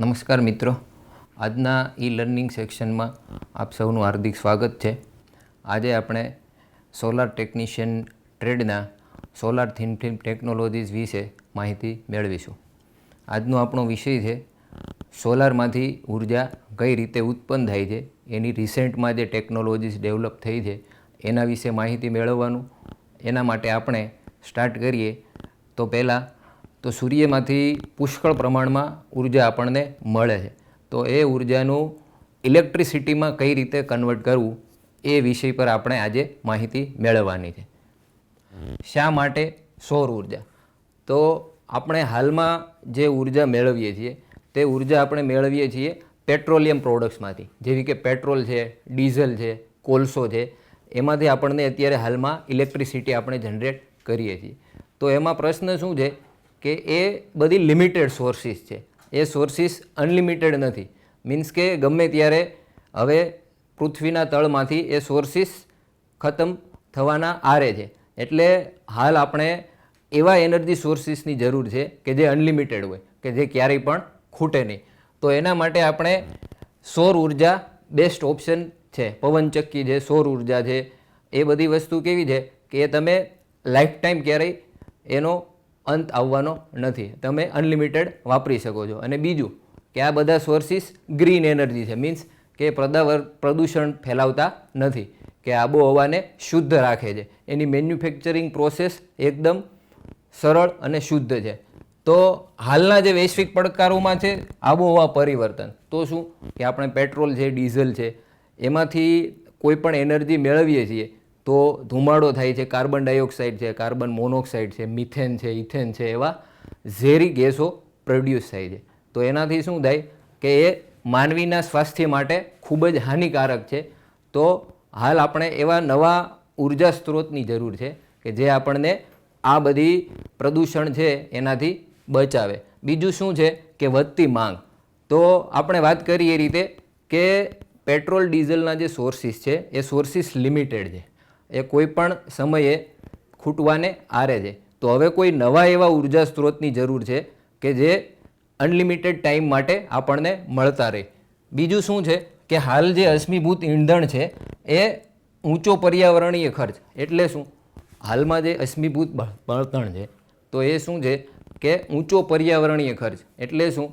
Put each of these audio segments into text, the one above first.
નમસ્કાર મિત્રો, આજના ઈ લર્નિંગ સેક્શનમાં આપ સૌનું હાર્દિક સ્વાગત છે. આજે આપણે સોલાર ટેકનિશિયન ટ્રેડના સોલાર થિન ફિલ્મ ટેકનોલોજીસ વિશે માહિતી મેળવીશું. આજનો આપણો વિષય છે સોલારમાંથી ઉર્જા કઈ રીતે ઉત્પન્ન થાય છે, એની રિસેન્ટમાં જે ટેકનોલોજીસ ડેવલપ થઈ છે એના વિશે માહિતી મેળવવાનું. એના માટે આપણે સ્ટાર્ટ કરીએ તો પહેલાં તો સૂર્યમાંથી પુષ્કળ પ્રમાણમાં ઉર્જા આપણને મળે છે, તો એ ઉર્જાનું ઇલેક્ટ્રિસિટીમાં કઈ રીતે કન્વર્ટ કરવું એ વિષય પર આપણે આજે માહિતી મેળવવાની છે. શા માટે સૌર ઉર્જા? તો આપણે હાલમાં જે ઉર્જા મેળવીએ છીએ તે ઉર્જા આપણે મેળવીએ છીએ પેટ્રોલિયમ પ્રોડક્ટ્સમાંથી, જેવી કે પેટ્રોલ છે, ડીઝલ છે, કોલસો છે. એમાંથી આપણને અત્યારે હાલમાં ઇલેક્ટ્રિસિટી આપણે જનરેટ કરીએ છીએ. તો એમાં પ્રશ્ન શું છે કે એ બધી લિમિટેડ સોર્સિસ છે, એ સોર્સિસ અનલિમિટેડ નથી. મીન્સ કે ગમે ત્યારે હવે પૃથ્વીના તળમાંથી એ સોર્સિસ ખતમ થવાના આરે છે. એટલે હાલ આપણે એવા એનર્જી સોર્સિસની જરૂર છે કે જે અનલિમિટેડ હોય, કે જે ક્યારેય પણ ખૂટે નહીં. તો એના માટે આપણે સૌર ઉર્જા બેસ્ટ ઓપ્શન છે. પવનચક્કી છે, સૌર ઉર્જા છે, એ બધી વસ્તુ કેવી છે કે એ તમે લાઈફ ટાઈમ ક્યારેય એનો અંત આવવાનો નથી, તમે અનલિમિટેડ વાપરી શકો છો. અને બીજું કે આ બધા સોર્સિસ ગ્રીન એનર્જી છે, મીન્સ કે પ્રદૂષણ ફેલાવતા નથી, કે આબોહવાને શુદ્ધ રાખે છે. એની મેન્યુફેક્ચરિંગ પ્રોસેસ એકદમ સરળ અને શુદ્ધ છે. તો હાલના જે વૈશ્વિક પડકારોમાં છે આબોહવા પરિવર્તન, તો શું કે આપણે પેટ્રોલ છે, ડીઝલ છે, એમાંથી કોઈ પણ એનર્જી મેળવીએ છીએ તો ધુમાડો થાય છે, કાર્બન ડાયોક્સાઇડ છે, કાર્બન મોનોક્સાઇડ છે, મિથેન છે, ઇથેન છે, એવા ઝેરી ગેસો પ્રોડ્યુસ થાય છે. તો એનાથી શું થાય કે એ માનવીના સ્વાસ્થ્ય માટે ખૂબ જ હાનિકારક છે. તો હાલ આપણે એવા નવા ઉર્જા સ્ત્રોતની જરૂર છે કે જે આપણને આ બધી પ્રદૂષણ છે એનાથી બચાવે. બીજું શું છે કે વધતી માંગ. તો આપણે વાત કરીએ એ રીતે કે પેટ્રોલ ડીઝલના જે સોર્સિસ છે એ સોર્સિસ લિમિટેડ છે, એ કોઈ પણ સમયે ખૂટવાને આરે છે. તો હવે કોઈ નવા એવા ઉર્જા સ્ત્રોતની જરૂર છે કે જે અનલિમિટેડ ટાઈમ માટે આપણને મળતા રહે. બીજું શું છે કે હાલ જે અશ્મિભૂત ઈંધણ છે એ ઊંચો પર્યાવરણીય ખર્ચ, એટલે શું હાલમાં જે અશ્મિભૂત બળતણ છે તો એ શું છે કે ઊંચો પર્યાવરણીય ખર્ચ, એટલે શું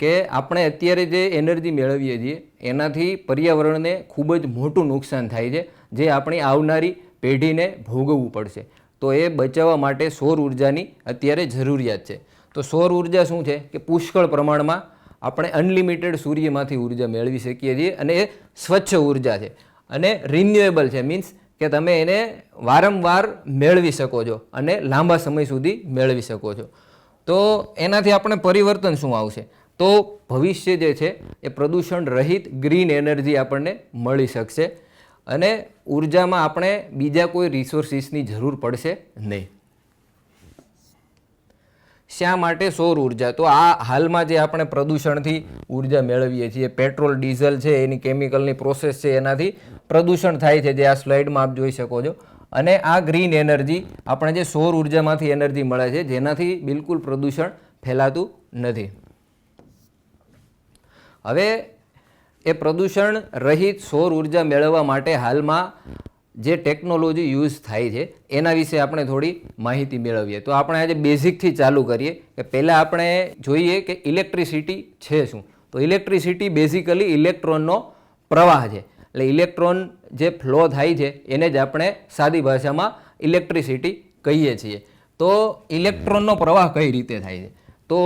કે આપણે અત્યારે જે એનર્જી મેળવીએ છીએ એનાથી પર્યાવરણને ખૂબ જ મોટું નુકસાન થાય છે, જે આપણી આવનારી પેઢીને ભોગવવું પડશે. તો એ બચાવવા માટે સૌર ઉર્જાની અત્યારે જરૂરિયાત છે. તો સૌર ઉર્જા શું છે કે પુષ્કળ પ્રમાણમાં આપણે અનલિમિટેડ સૂર્યમાંથી ઉર્જા મેળવી શકીએ છીએ, અને એ સ્વચ્છ ઉર્જા છે અને રિન્યુએબલ છે. મીન્સ કે તમે એને વારંવાર મેળવી શકો છો અને લાંબા સમય સુધી મેળવી શકો છો. તો એનાથી આપણે પરિવર્તન શું આવશે? તો ભવિષ્ય જે છે એ પ્રદૂષણ રહિત ગ્રીન એનર્જી આપણને મળી શકશે અને ઉર્જામાં આપણે બીજા કોઈ રિસોર્સિસની જરૂર પડશે નહીં. શા માટે સૌર ઉર્જા? તો આ હાલમાં જે આપણે પ્રદૂષણથી ઉર્જા મેળવીએ છીએ, પેટ્રોલ ડીઝલ છે એની કેમિકલની પ્રોસેસ છે એનાથી પ્રદૂષણ થાય છે, જે આ સ્લાઇડમાં આપ જોઈ શકો છો. અને આ ગ્રીન એનર્જી આપણે જે સૌર ઉર્જામાંથી એનર્જી મળે છે જેનાથી બિલકુલ પ્રદૂષણ ફેલાતું નથી. હવે એ પ્રદૂષણ રહિત સૌર ઉર્જા મેળવવા માટે હાલમાં જે ટેકનોલોજી યુઝ થાય છે એના વિશે આપણે થોડી માહિતી મેળવીએ. તો આપણે આજે બેઝિકથી ચાલુ કરીએ કે પહેલાં આપણે જોઈએ કે ઇલેક્ટ્રિસિટી છે શું. તો ઇલેક્ટ્રિસિટી બેઝિકલી ઇલેક્ટ્રોનનો પ્રવાહ છે. એટલે ઇલેક્ટ્રોન જે ફ્લો થાય છે એને જ આપણે સાદી ભાષામાં ઇલેક્ટ્રિસિટી કહીએ છીએ. તો ઇલેક્ટ્રોનનો પ્રવાહ કઈ રીતે થાય છે? તો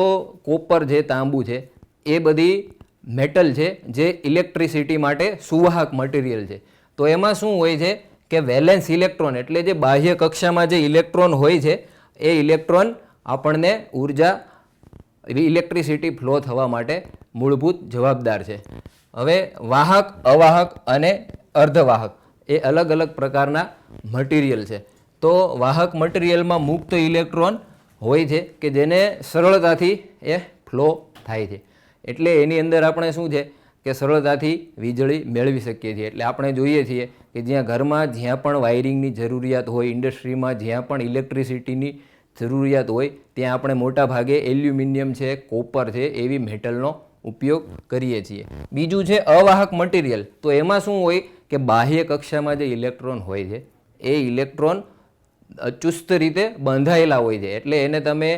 કોપર છે, તાંબુ છે, એ બધી મેટલ છે જે ઇલેક્ટ્રિસિટી માટે સુવાહક મટીરિયલ છે. તો એમાં શું હોય છે કે વેલેન્સ ઇલેક્ટ્રોન, એટલે જે બાહ્ય કક્ષામાં જે ઇલેક્ટ્રોન હોય છે એ ઇલેક્ટ્રોન આપણને ઉર્જા ઇલેક્ટ્રિસિટી ફ્લો થવા માટે મૂળભૂત જવાબદાર છે. હવે વાહક, અવાહક અને અર્ધવાહક એ અલગ અલગ પ્રકારના મટીરિયલ છે. તો વાહક મટીરિયલમાં મુક્ત ઇલેક્ટ્રોન હોય છે કે જેને સરળતાથી એ ફ્લો થાય છે. એટલે એની અંદર આપણે શું છે કે સરળતાથી વીજળી મેળવી શકીએ છીએ. એટલે આપણે જોઈએ છીએ કે જ્યાં ઘરમાં જ્યાં પણ વાયરિંગની જરૂરિયાત હોય, ઇન્ડસ્ટ્રીમાં જ્યાં પણ ઇલેક્ટ્રિસિટીની જરૂરિયાત હોય ત્યાં આપણે મોટા ભાગે એલ્યુમિનિયમ છે, કોપર છે, એવી મેટલનો ઉપયોગ કરીએ છીએ. બીજું છે અવાહક મટીરિયલ. તો એમાં શું હોય કે બાહ્ય કક્ષામાં જે ઇલેક્ટ્રોન હોય છે એ ઇલેક્ટ્રોન ચુસ્ત રીતે બંધાયેલા હોય છે, એટલે એને તમે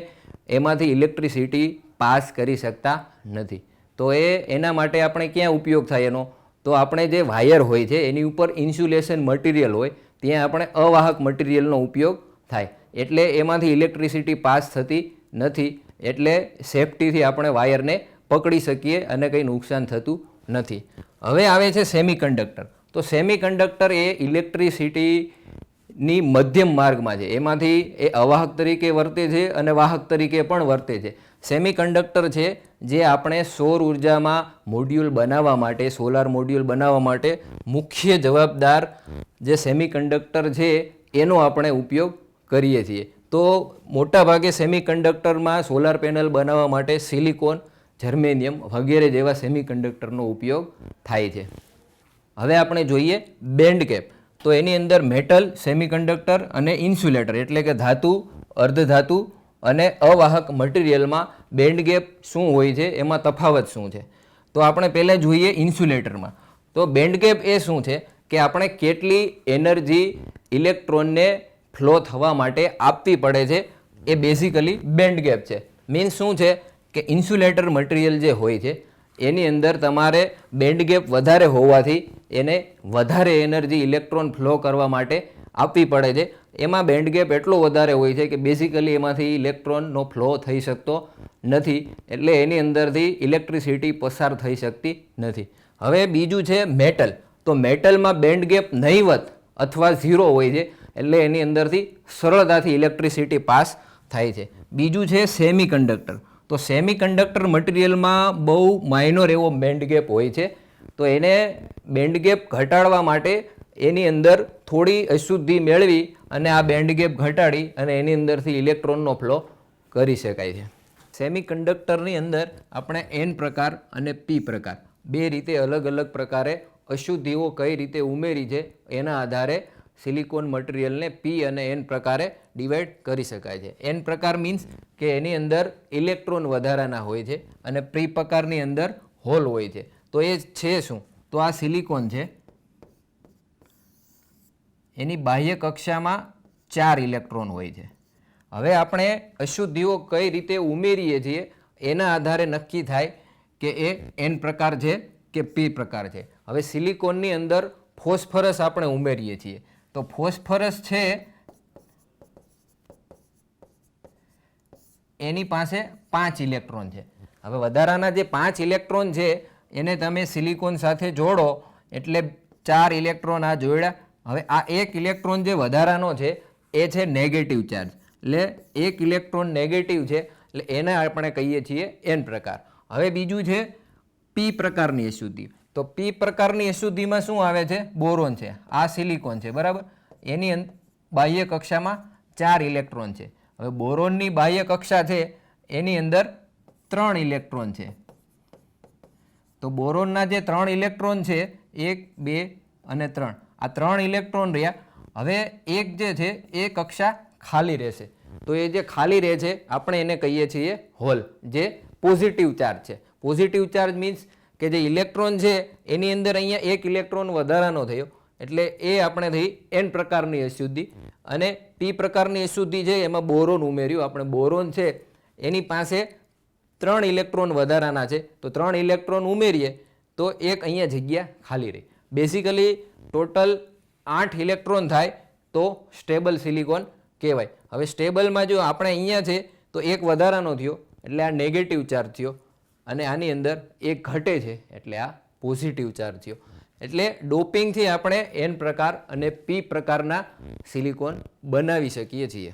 એમાંથી ઇલેક્ટ્રિસિટી પાસ કરી શકતા નથી. તો એના માટે આપણે ક્યાં ઉપયોગ થાય એનો? તો આપણે જે વાયર હોય છે એની ઉપર ઇન્સ્યુલેશન મટીરિયલ હોય ત્યાં આપણે અવાહક મટીરિયલનો ઉપયોગ થાય, એટલે એમાંથી ઇલેક્ટ્રિસિટી પાસ થતી નથી, એટલે સેફટીથી આપણે વાયરને પકડી શકીએ અને કંઈ નુકસાન થતું નથી. હવે આવે છે સેમિકન્ડક્ટર. તો સેમિકન્ડક્ટર એ ઇલેક્ટ્રિસિટીની મધ્યમ માર્ગમાં છે, એમાંથી એ અવાહક તરીકે વર્તે છે અને વાહક તરીકે પણ વર્તે છે. સેમિકન્ડક્ટર છે જે આપણે સૌર ઉર્જામાં મોડ્યુલ બનાવવા માટે, સોલાર મોડ્યુલ બનાવવા માટે મુખ્ય જવાબદાર જે સેમિકન્ડક્ટર છે એનો આપણે ઉપયોગ કરીએ છીએ. તો મોટાભાગે સેમિકન્ડક્ટરમાં સોલાર પેનલ બનાવવા માટે સિલિકોન, જર્મેનિયમ વગેરે જેવા સેમિકન્ડક્ટરનો ઉપયોગ થાય છે. હવે આપણે જોઈએ બેન્ડ ગેપ. તો એની અંદર મેટલ, સેમિકન્ડક્ટર અને ઇન્સ્યુલેટર એટલે કે ધાતુ, અર્ધધાતુ અને અવાહક મટીરિયલમાં બેન્ડ ગેપ શું હોય છે, એમાં તફાવત શું છે? તો આપણે પહેલાં જોઈએ ઇન્સ્યુલેટરમાં. તો બેન્ડ ગેપ એ શું છે કે આપણે કેટલી એનર્જી ઇલેક્ટ્રોનને ફ્લો થવા માટે આપવી પડે છે એ બેઝિકલી બેન્ડ ગેપ છે. મીન્સ શું છે કે ઇન્સ્યુલેટર મટીરિયલ જે હોય છે એની અંદર તમારે બેન્ડ ગેપ વધારે હોવાથી એને વધારે એનર્જી ઇલેક્ટ્રોન ફ્લો કરવા માટે આપવી પડે છે. એમાં બેન્ડ ગેપ એટલો વધારે હોય છે કે બેઝિકલી એમાંથી ઇલેક્ટ્રોનનો ફ્લો થઈ શકતો નથી, એટલે એની અંદરથી ઇલેક્ટ્રિસિટી પસાર થઈ શકતી નથી. હવે બીજું છે મેટલ. તો મેટલમાં બેન્ડ ગેપ નહીવત અથવા ઝીરો હોય છે, એટલે એની અંદરથી સરળતાથી ઇલેક્ટ્રિસિટી પાસ થાય છે. બીજું છે સેમિકન્ડક્ટર. તો સેમિકન્ડક્ટર મટીરિયલમાં બહુ માઇનોર એવો બેન્ડ ગેપ હોય છે, તો એને બેન્ડ ગેપ ઘટાડવા માટે એની અંદર થોડી અશુદ્ધિ મેળવી અને આ બેન્ડ ગેપ ઘટાડી અને એની અંદરથી ઇલેક્ટ્રોનનો ફ્લો કરી શકાય છે. સેમિકન્ડક્ટરની અંદર આપણે એન પ્રકાર અને પી પ્રકાર બે રીતે અલગ અલગ પ્રકારે અશુદ્ધિઓ કઈ રીતે ઉમેરી છે એના આધારે સિલિકોન મટીરિયલને પી અને એન પ્રકારે ડિવાઈડ કરી શકાય છે. એન પ્રકાર મીન્સ કે એની અંદર ઇલેક્ટ્રોન વધારાના હોય છે અને પી પ્રકારની અંદર હોલ હોય છે. તો એ છે શું? તો આ સિલિકોન છે, એની બાહ્ય કક્ષામાં 4 ઇલેક્ટ્રોન હોય છે. હવે આપણે અશુદ્ધિઓ કઈ રીતે ઉમેરીએ છીએ એના આધારે નક્કી થાય કે એ એન પ્રકાર છે કે પી પ્રકાર છે. હવે સિલિકોનની અંદર ફોસ્ફરસ આપણે ઉમેરીએ છીએ, તો ફોસ્ફરસ છે એની પાસે 5 ઇલેક્ટ્રોન છે. હવે વધારાના જે 5 ઇલેક્ટ્રોન છે એને તમે સિલિકોન સાથે જોડો એટલે 4 ઇલેક્ટ્રોન આ જોડ્યા. હવે આ એક ઇલેક્ટ્રોન જે વધારાનો છે એ છે નેગેટિવ ચાર્જ, એટલે એક ઇલેક્ટ્રોન નેગેટિવ છે, એટલે એને આપણે કહીએ છીએ એન પ્રકાર. હવે બીજું છે પી પ્રકારની અશુદ્ધિ. તો પી પ્રકારની અશુદ્ધિમાં શું આવે છે? બોરોન છે, આ સિલિકોન છે, બરાબર. એની બાહ્ય કક્ષામાં 4 ઇલેક્ટ્રોન છે. હવે બોરોનની બાહ્ય કક્ષા છે એની અંદર 3 ઇલેક્ટ્રોન છે. તો બોરોનના જે 3 ઇલેક્ટ્રોન છે 1, 2 અને 3, આ 3 ઇલેક્ટ્રોન રહ્યા. હવે એક જે છે એ કક્ષા ખાલી રહેશે, તો એ જે ખાલી રહે છે આપણે એને કહીએ છીએ હોલ, જે પોઝિટિવ ચાર્જ છે. પોઝિટિવ ચાર્જ મીન્સ કે જે ઇલેક્ટ્રોન છે એની અંદર અહીંયા એક ઇલેક્ટ્રોન વધારાનો થયો, એટલે એ આપણે થઈ એન પ્રકારની અશુદ્ધિ. અને પી પ્રકારની અશુદ્ધિ છે એમાં બોરોન ઉમેર્યું આપણે. બોરોન છે એની પાસે 3 ઇલેક્ટ્રોન વધારાના છે, તો 3 ઇલેક્ટ્રોન ઉમેરીએ તો એક અહીંયા જગ્યા ખાલી રહી. બેઝિકલી ટોટલ 8 ઇલેક્ટ્રોન થાય તો સ્ટેબલ સિલિકોન કહેવાય. હવે સ્ટેબલમાં જો આપણે અહીંયા છે તો એક વધારાનો થયો, એટલે આ નેગેટિવ ચાર્જ થયો, અને આની અંદર એક ઘટે છે એટલે આ પોઝિટિવ ચાર્જ થયો. એટલે ડોપિંગથી આપણે એન પ્રકાર અને પી પ્રકારના સિલિકોન બનાવી શકીએ છીએ.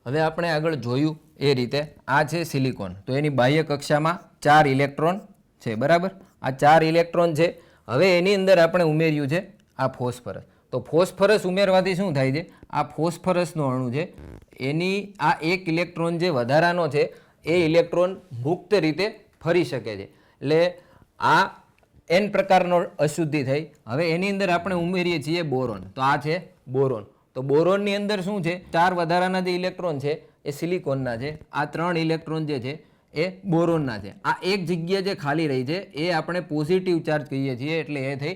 હવે આપણે આગળ જોયું એ રીતે આ છે સિલિકોન. તો એની બાહ્ય કક્ષામાં 4 ઇલેક્ટ્રોન છે, બરાબર. આ 4 ઇલેક્ટ્રોન છે. હવે એની અંદર આપણે ઉમેર્યું છે આ ફોસ્ફરસ. તો ફોસ્ફરસ ઉમેરવાથી શું થાય છે? આ ફોસ્ફરસનો અણુ છે એની આ એક ઇલેક્ટ્રોન જે વધારાનો છે એ ઇલેક્ટ્રોન મુક્ત રીતે ફરી શકે છે, એટલે આ એન પ્રકારનો અશુદ્ધિ થઈ. હવે એની અંદર આપણે ઉમેરીએ છીએ બોરોન. તો આ છે બોરોન. તો બોરોનની અંદર શું છે? 4 વધારાના જે ઇલેક્ટ્રોન છે એ સિલિકોનના છે. આ 3 ઇલેક્ટ્રોન જે છે એ બોરોનના છે. આ એક જગ્યા જે ખાલી રહી છે એ આપણે પોઝિટિવ ચાર્જ કહીએ છીએ, એટલે એ થઈ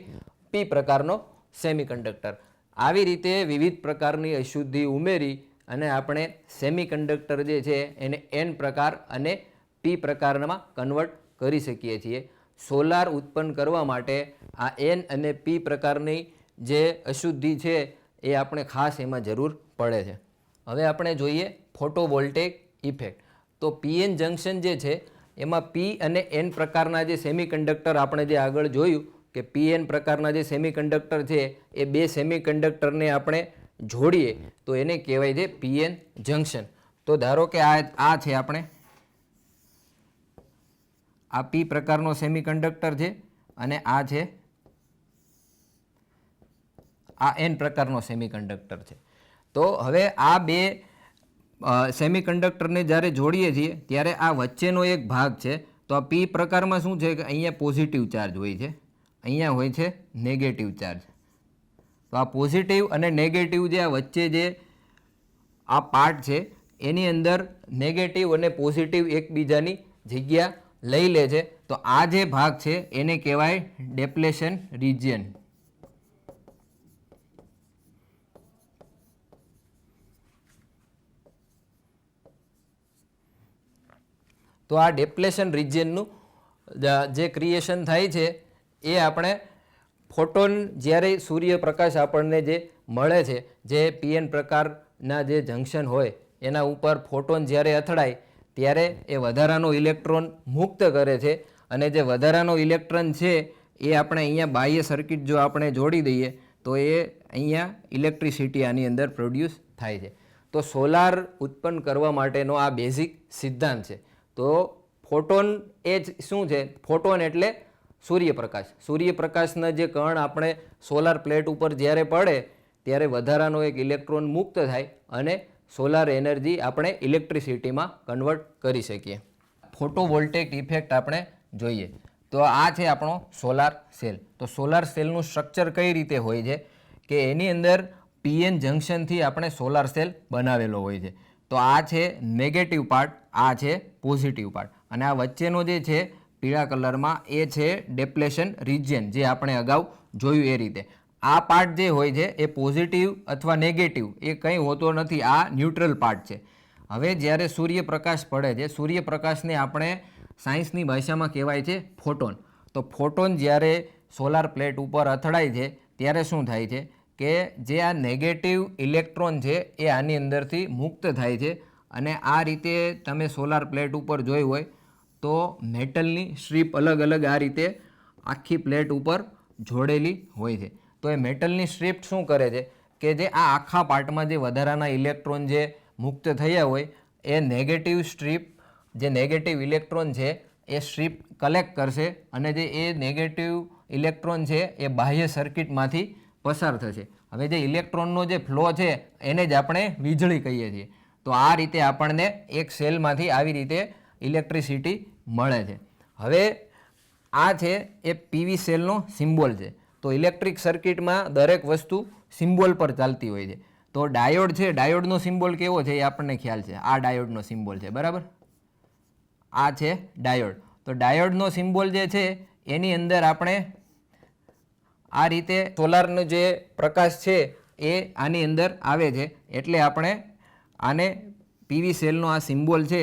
પી પ્રકારનો સેમિકન્ડક્ટર. આવી રીતે વિવિધ પ્રકારની અશુદ્ધિ ઉમેરી અને આપણે સેમિકન્ડક્ટર જે છે એને એન પ્રકાર અને પી પ્રકારમાં કન્વર્ટ કરી શકીએ છીએ. સોલાર ઉત્પન્ન કરવા માટે આ એન અને પી પ્રકારની જે અશુદ્ધિ છે એ આપણે ખાસ એમાં જરૂર પડે છે. હવે આપણે જોઈએ ફોટોવોલ્ટેઇક ઇફેક્ટ. તો પીએન જંક્શન જે છે એમાં પી અને એન પ્રકારના જે સેમિકન્ડક્ટર આપણે જે આગળ જોયું કે પીએન પ્રકારના જે સેમિકન્ડક્ટર છે એ બે સેમિકન્ડક્ટરને આપણે જોડીએ તો એને કહેવાય છે પીએન જંક્શન. તો ધારો કે આ છે આપણે આ પી પ્રકારનો સેમિકન્ડક્ટર છે અને આ છે આ એન પ્રકારનો સેમિકન્ડક્ટર છે. તો હવે આ બે સેમિકન્ડક્ટરને જ્યારે જોડીએ છીએ ત્યારે આ વચ્ચેનો એક ભાગ છે. તો આ પી પ્રકારમાં શું છે કે અહીંયા પોઝિટિવ ચાર્જ હોય છે, અહીંયા હોય છે નેગેટિવ ચાર્જ. તો આ પોઝિટિવ અને નેગેટિવ જે આ વચ્ચે જે આ પાર્ટ છે એની અંદર નેગેટિવ અને પોઝિટિવ એકબીજાની જગ્યા લઈ લે છે. તો આ જે ભાગ છે એને કહેવાય ડેપ્લેશન રિજિયન. તો આ ડેપ્લેશન રિજિયનનું જે ક્રિએશન થાય છે એ આપણે ફોટોન જ્યારે સૂર્યપ્રકાશ આપણને જે મળે છે, જે પીએન પ્રકારના જે જંક્શન હોય એના ઉપર ફોટોન જ્યારે અથડાય ત્યારે એ વધારાનો ઇલેક્ટ્રોન મુક્ત કરે છે અને જે વધારાનો ઇલેક્ટ્રોન છે એ આપણે અહીંયા બાહ્ય સર્કિટ જો આપણે જોડી દઈએ તો એ અહીંયા ઇલેક્ટ્રિસિટી આની અંદર પ્રોડ્યુસ થાય છે. તો સોલાર ઉત્પન્ન કરવા માટેનો આ બેઝિક સિદ્ધાંત છે. તો ફોટોન એ જ શું છે? ફોટોન એટલે સૂર્યપ્રકાશ. સૂર્યપ્રકાશના જે કણ આપણે સોલાર પ્લેટ ઉપર જ્યારે પડે ત્યારે વધારાનો એક ઇલેક્ટ્રોન મુક્ત થાય અને સોલાર એનર્જી આપણે ઇલેક્ટ્રિસિટીમાં કન્વર્ટ કરી શકીએ. ફોટોવોલ્ટેઇક ઇફેક્ટ આપણે જોઈએ તો આ છે આપણો સોલાર સેલ. તો સોલાર સેલનું સ્ટ્રક્ચર કઈ રીતે હોય છે કે એની અંદર પીએન જંક્શનથી આપણે સોલાર સેલ બનાવેલો હોય છે. તો આ છે નેગેટિવ પાર્ટ, આ છે પોઝિટિવ પાર્ટ અને આ વચ્ચેનો જે છે પીળા કલરમાં એ છે ડેપ્લેશન રિજિયન, જે આપણે અગાઉ જોયું એ રીતે. આ પાર્ટ જે હોય છે એ પોઝિટિવ અથવા નેગેટિવ એ કંઈ હોતો નથી, આ ન્યુટ્રલ પાર્ટ છે. હવે જ્યારે સૂર્યપ્રકાશ પડે છે, સૂર્યપ્રકાશને આપણે સાયન્સની ભાષામાં કહેવાય છે ફોટોન. તો ફોટોન જ્યારે સોલાર પ્લેટ ઉપર અથડાય છે ત્યારે શું થાય છે કે જે આ નેગેટિવ ઇલેક્ટ્રોન છે એ આની અંદરથી મુક્ત થાય છે અને આ રીતે તમે સોલાર પ્લેટ ઉપર જોઈ હોય તો મેટલની સ્ટ્રીપ અલગ અલગ આ રીતે આખી પ્લેટ ઉપર જોડેલી હોય છે. તો એ મેટલની સ્ટ્રીપ શું કરે છે કે જે આ આખા પાર્ટમાં જે વધારાના ઇલેક્ટ્રોન જે મુક્ત થયા હોય એ નેગેટિવ સ્ટ્રીપ, જે નેગેટિવ ઇલેક્ટ્રોન છે એ સ્ટ્રીપ કલેક્ટ કરશે અને જે એ નેગેટિવ ઇલેક્ટ્રોન છે એ બાહ્ય સર્કિટમાંથી પસાર થશે. હવે જે ઇલેક્ટ્રોનનો જે ફ્લો છે એને જ આપણે વીજળી કહીએ છીએ. તો આ રીતે આપણને એક સેલમાંથી આવી રીતે ઇલેક્ટ્રિસિટી મળે છે. હવે આ છે એ પીવી સેલનો સિમ્બોલ છે. તો ઇલેક્ટ્રિક સર્કિટમાં દરેક વસ્તુ સિમ્બોલ પર ચાલતી હોય છે. તો ડાયોડ છે, ડાયોડનો સિમ્બોલ કેવો છે એ આપણને ખ્યાલ છે. આ ડાયોડનો સિમ્બોલ છે, બરાબર. આ છે ડાયોડ. તો ડાયોડનો સિમ્બોલ જે છે એની અંદર આપણે આ રીતે સોલારનો જે પ્રકાશ છે એ આની અંદર આવે છે એટલે આપણે આને પીવી સેલનો આ સિમ્બોલ છે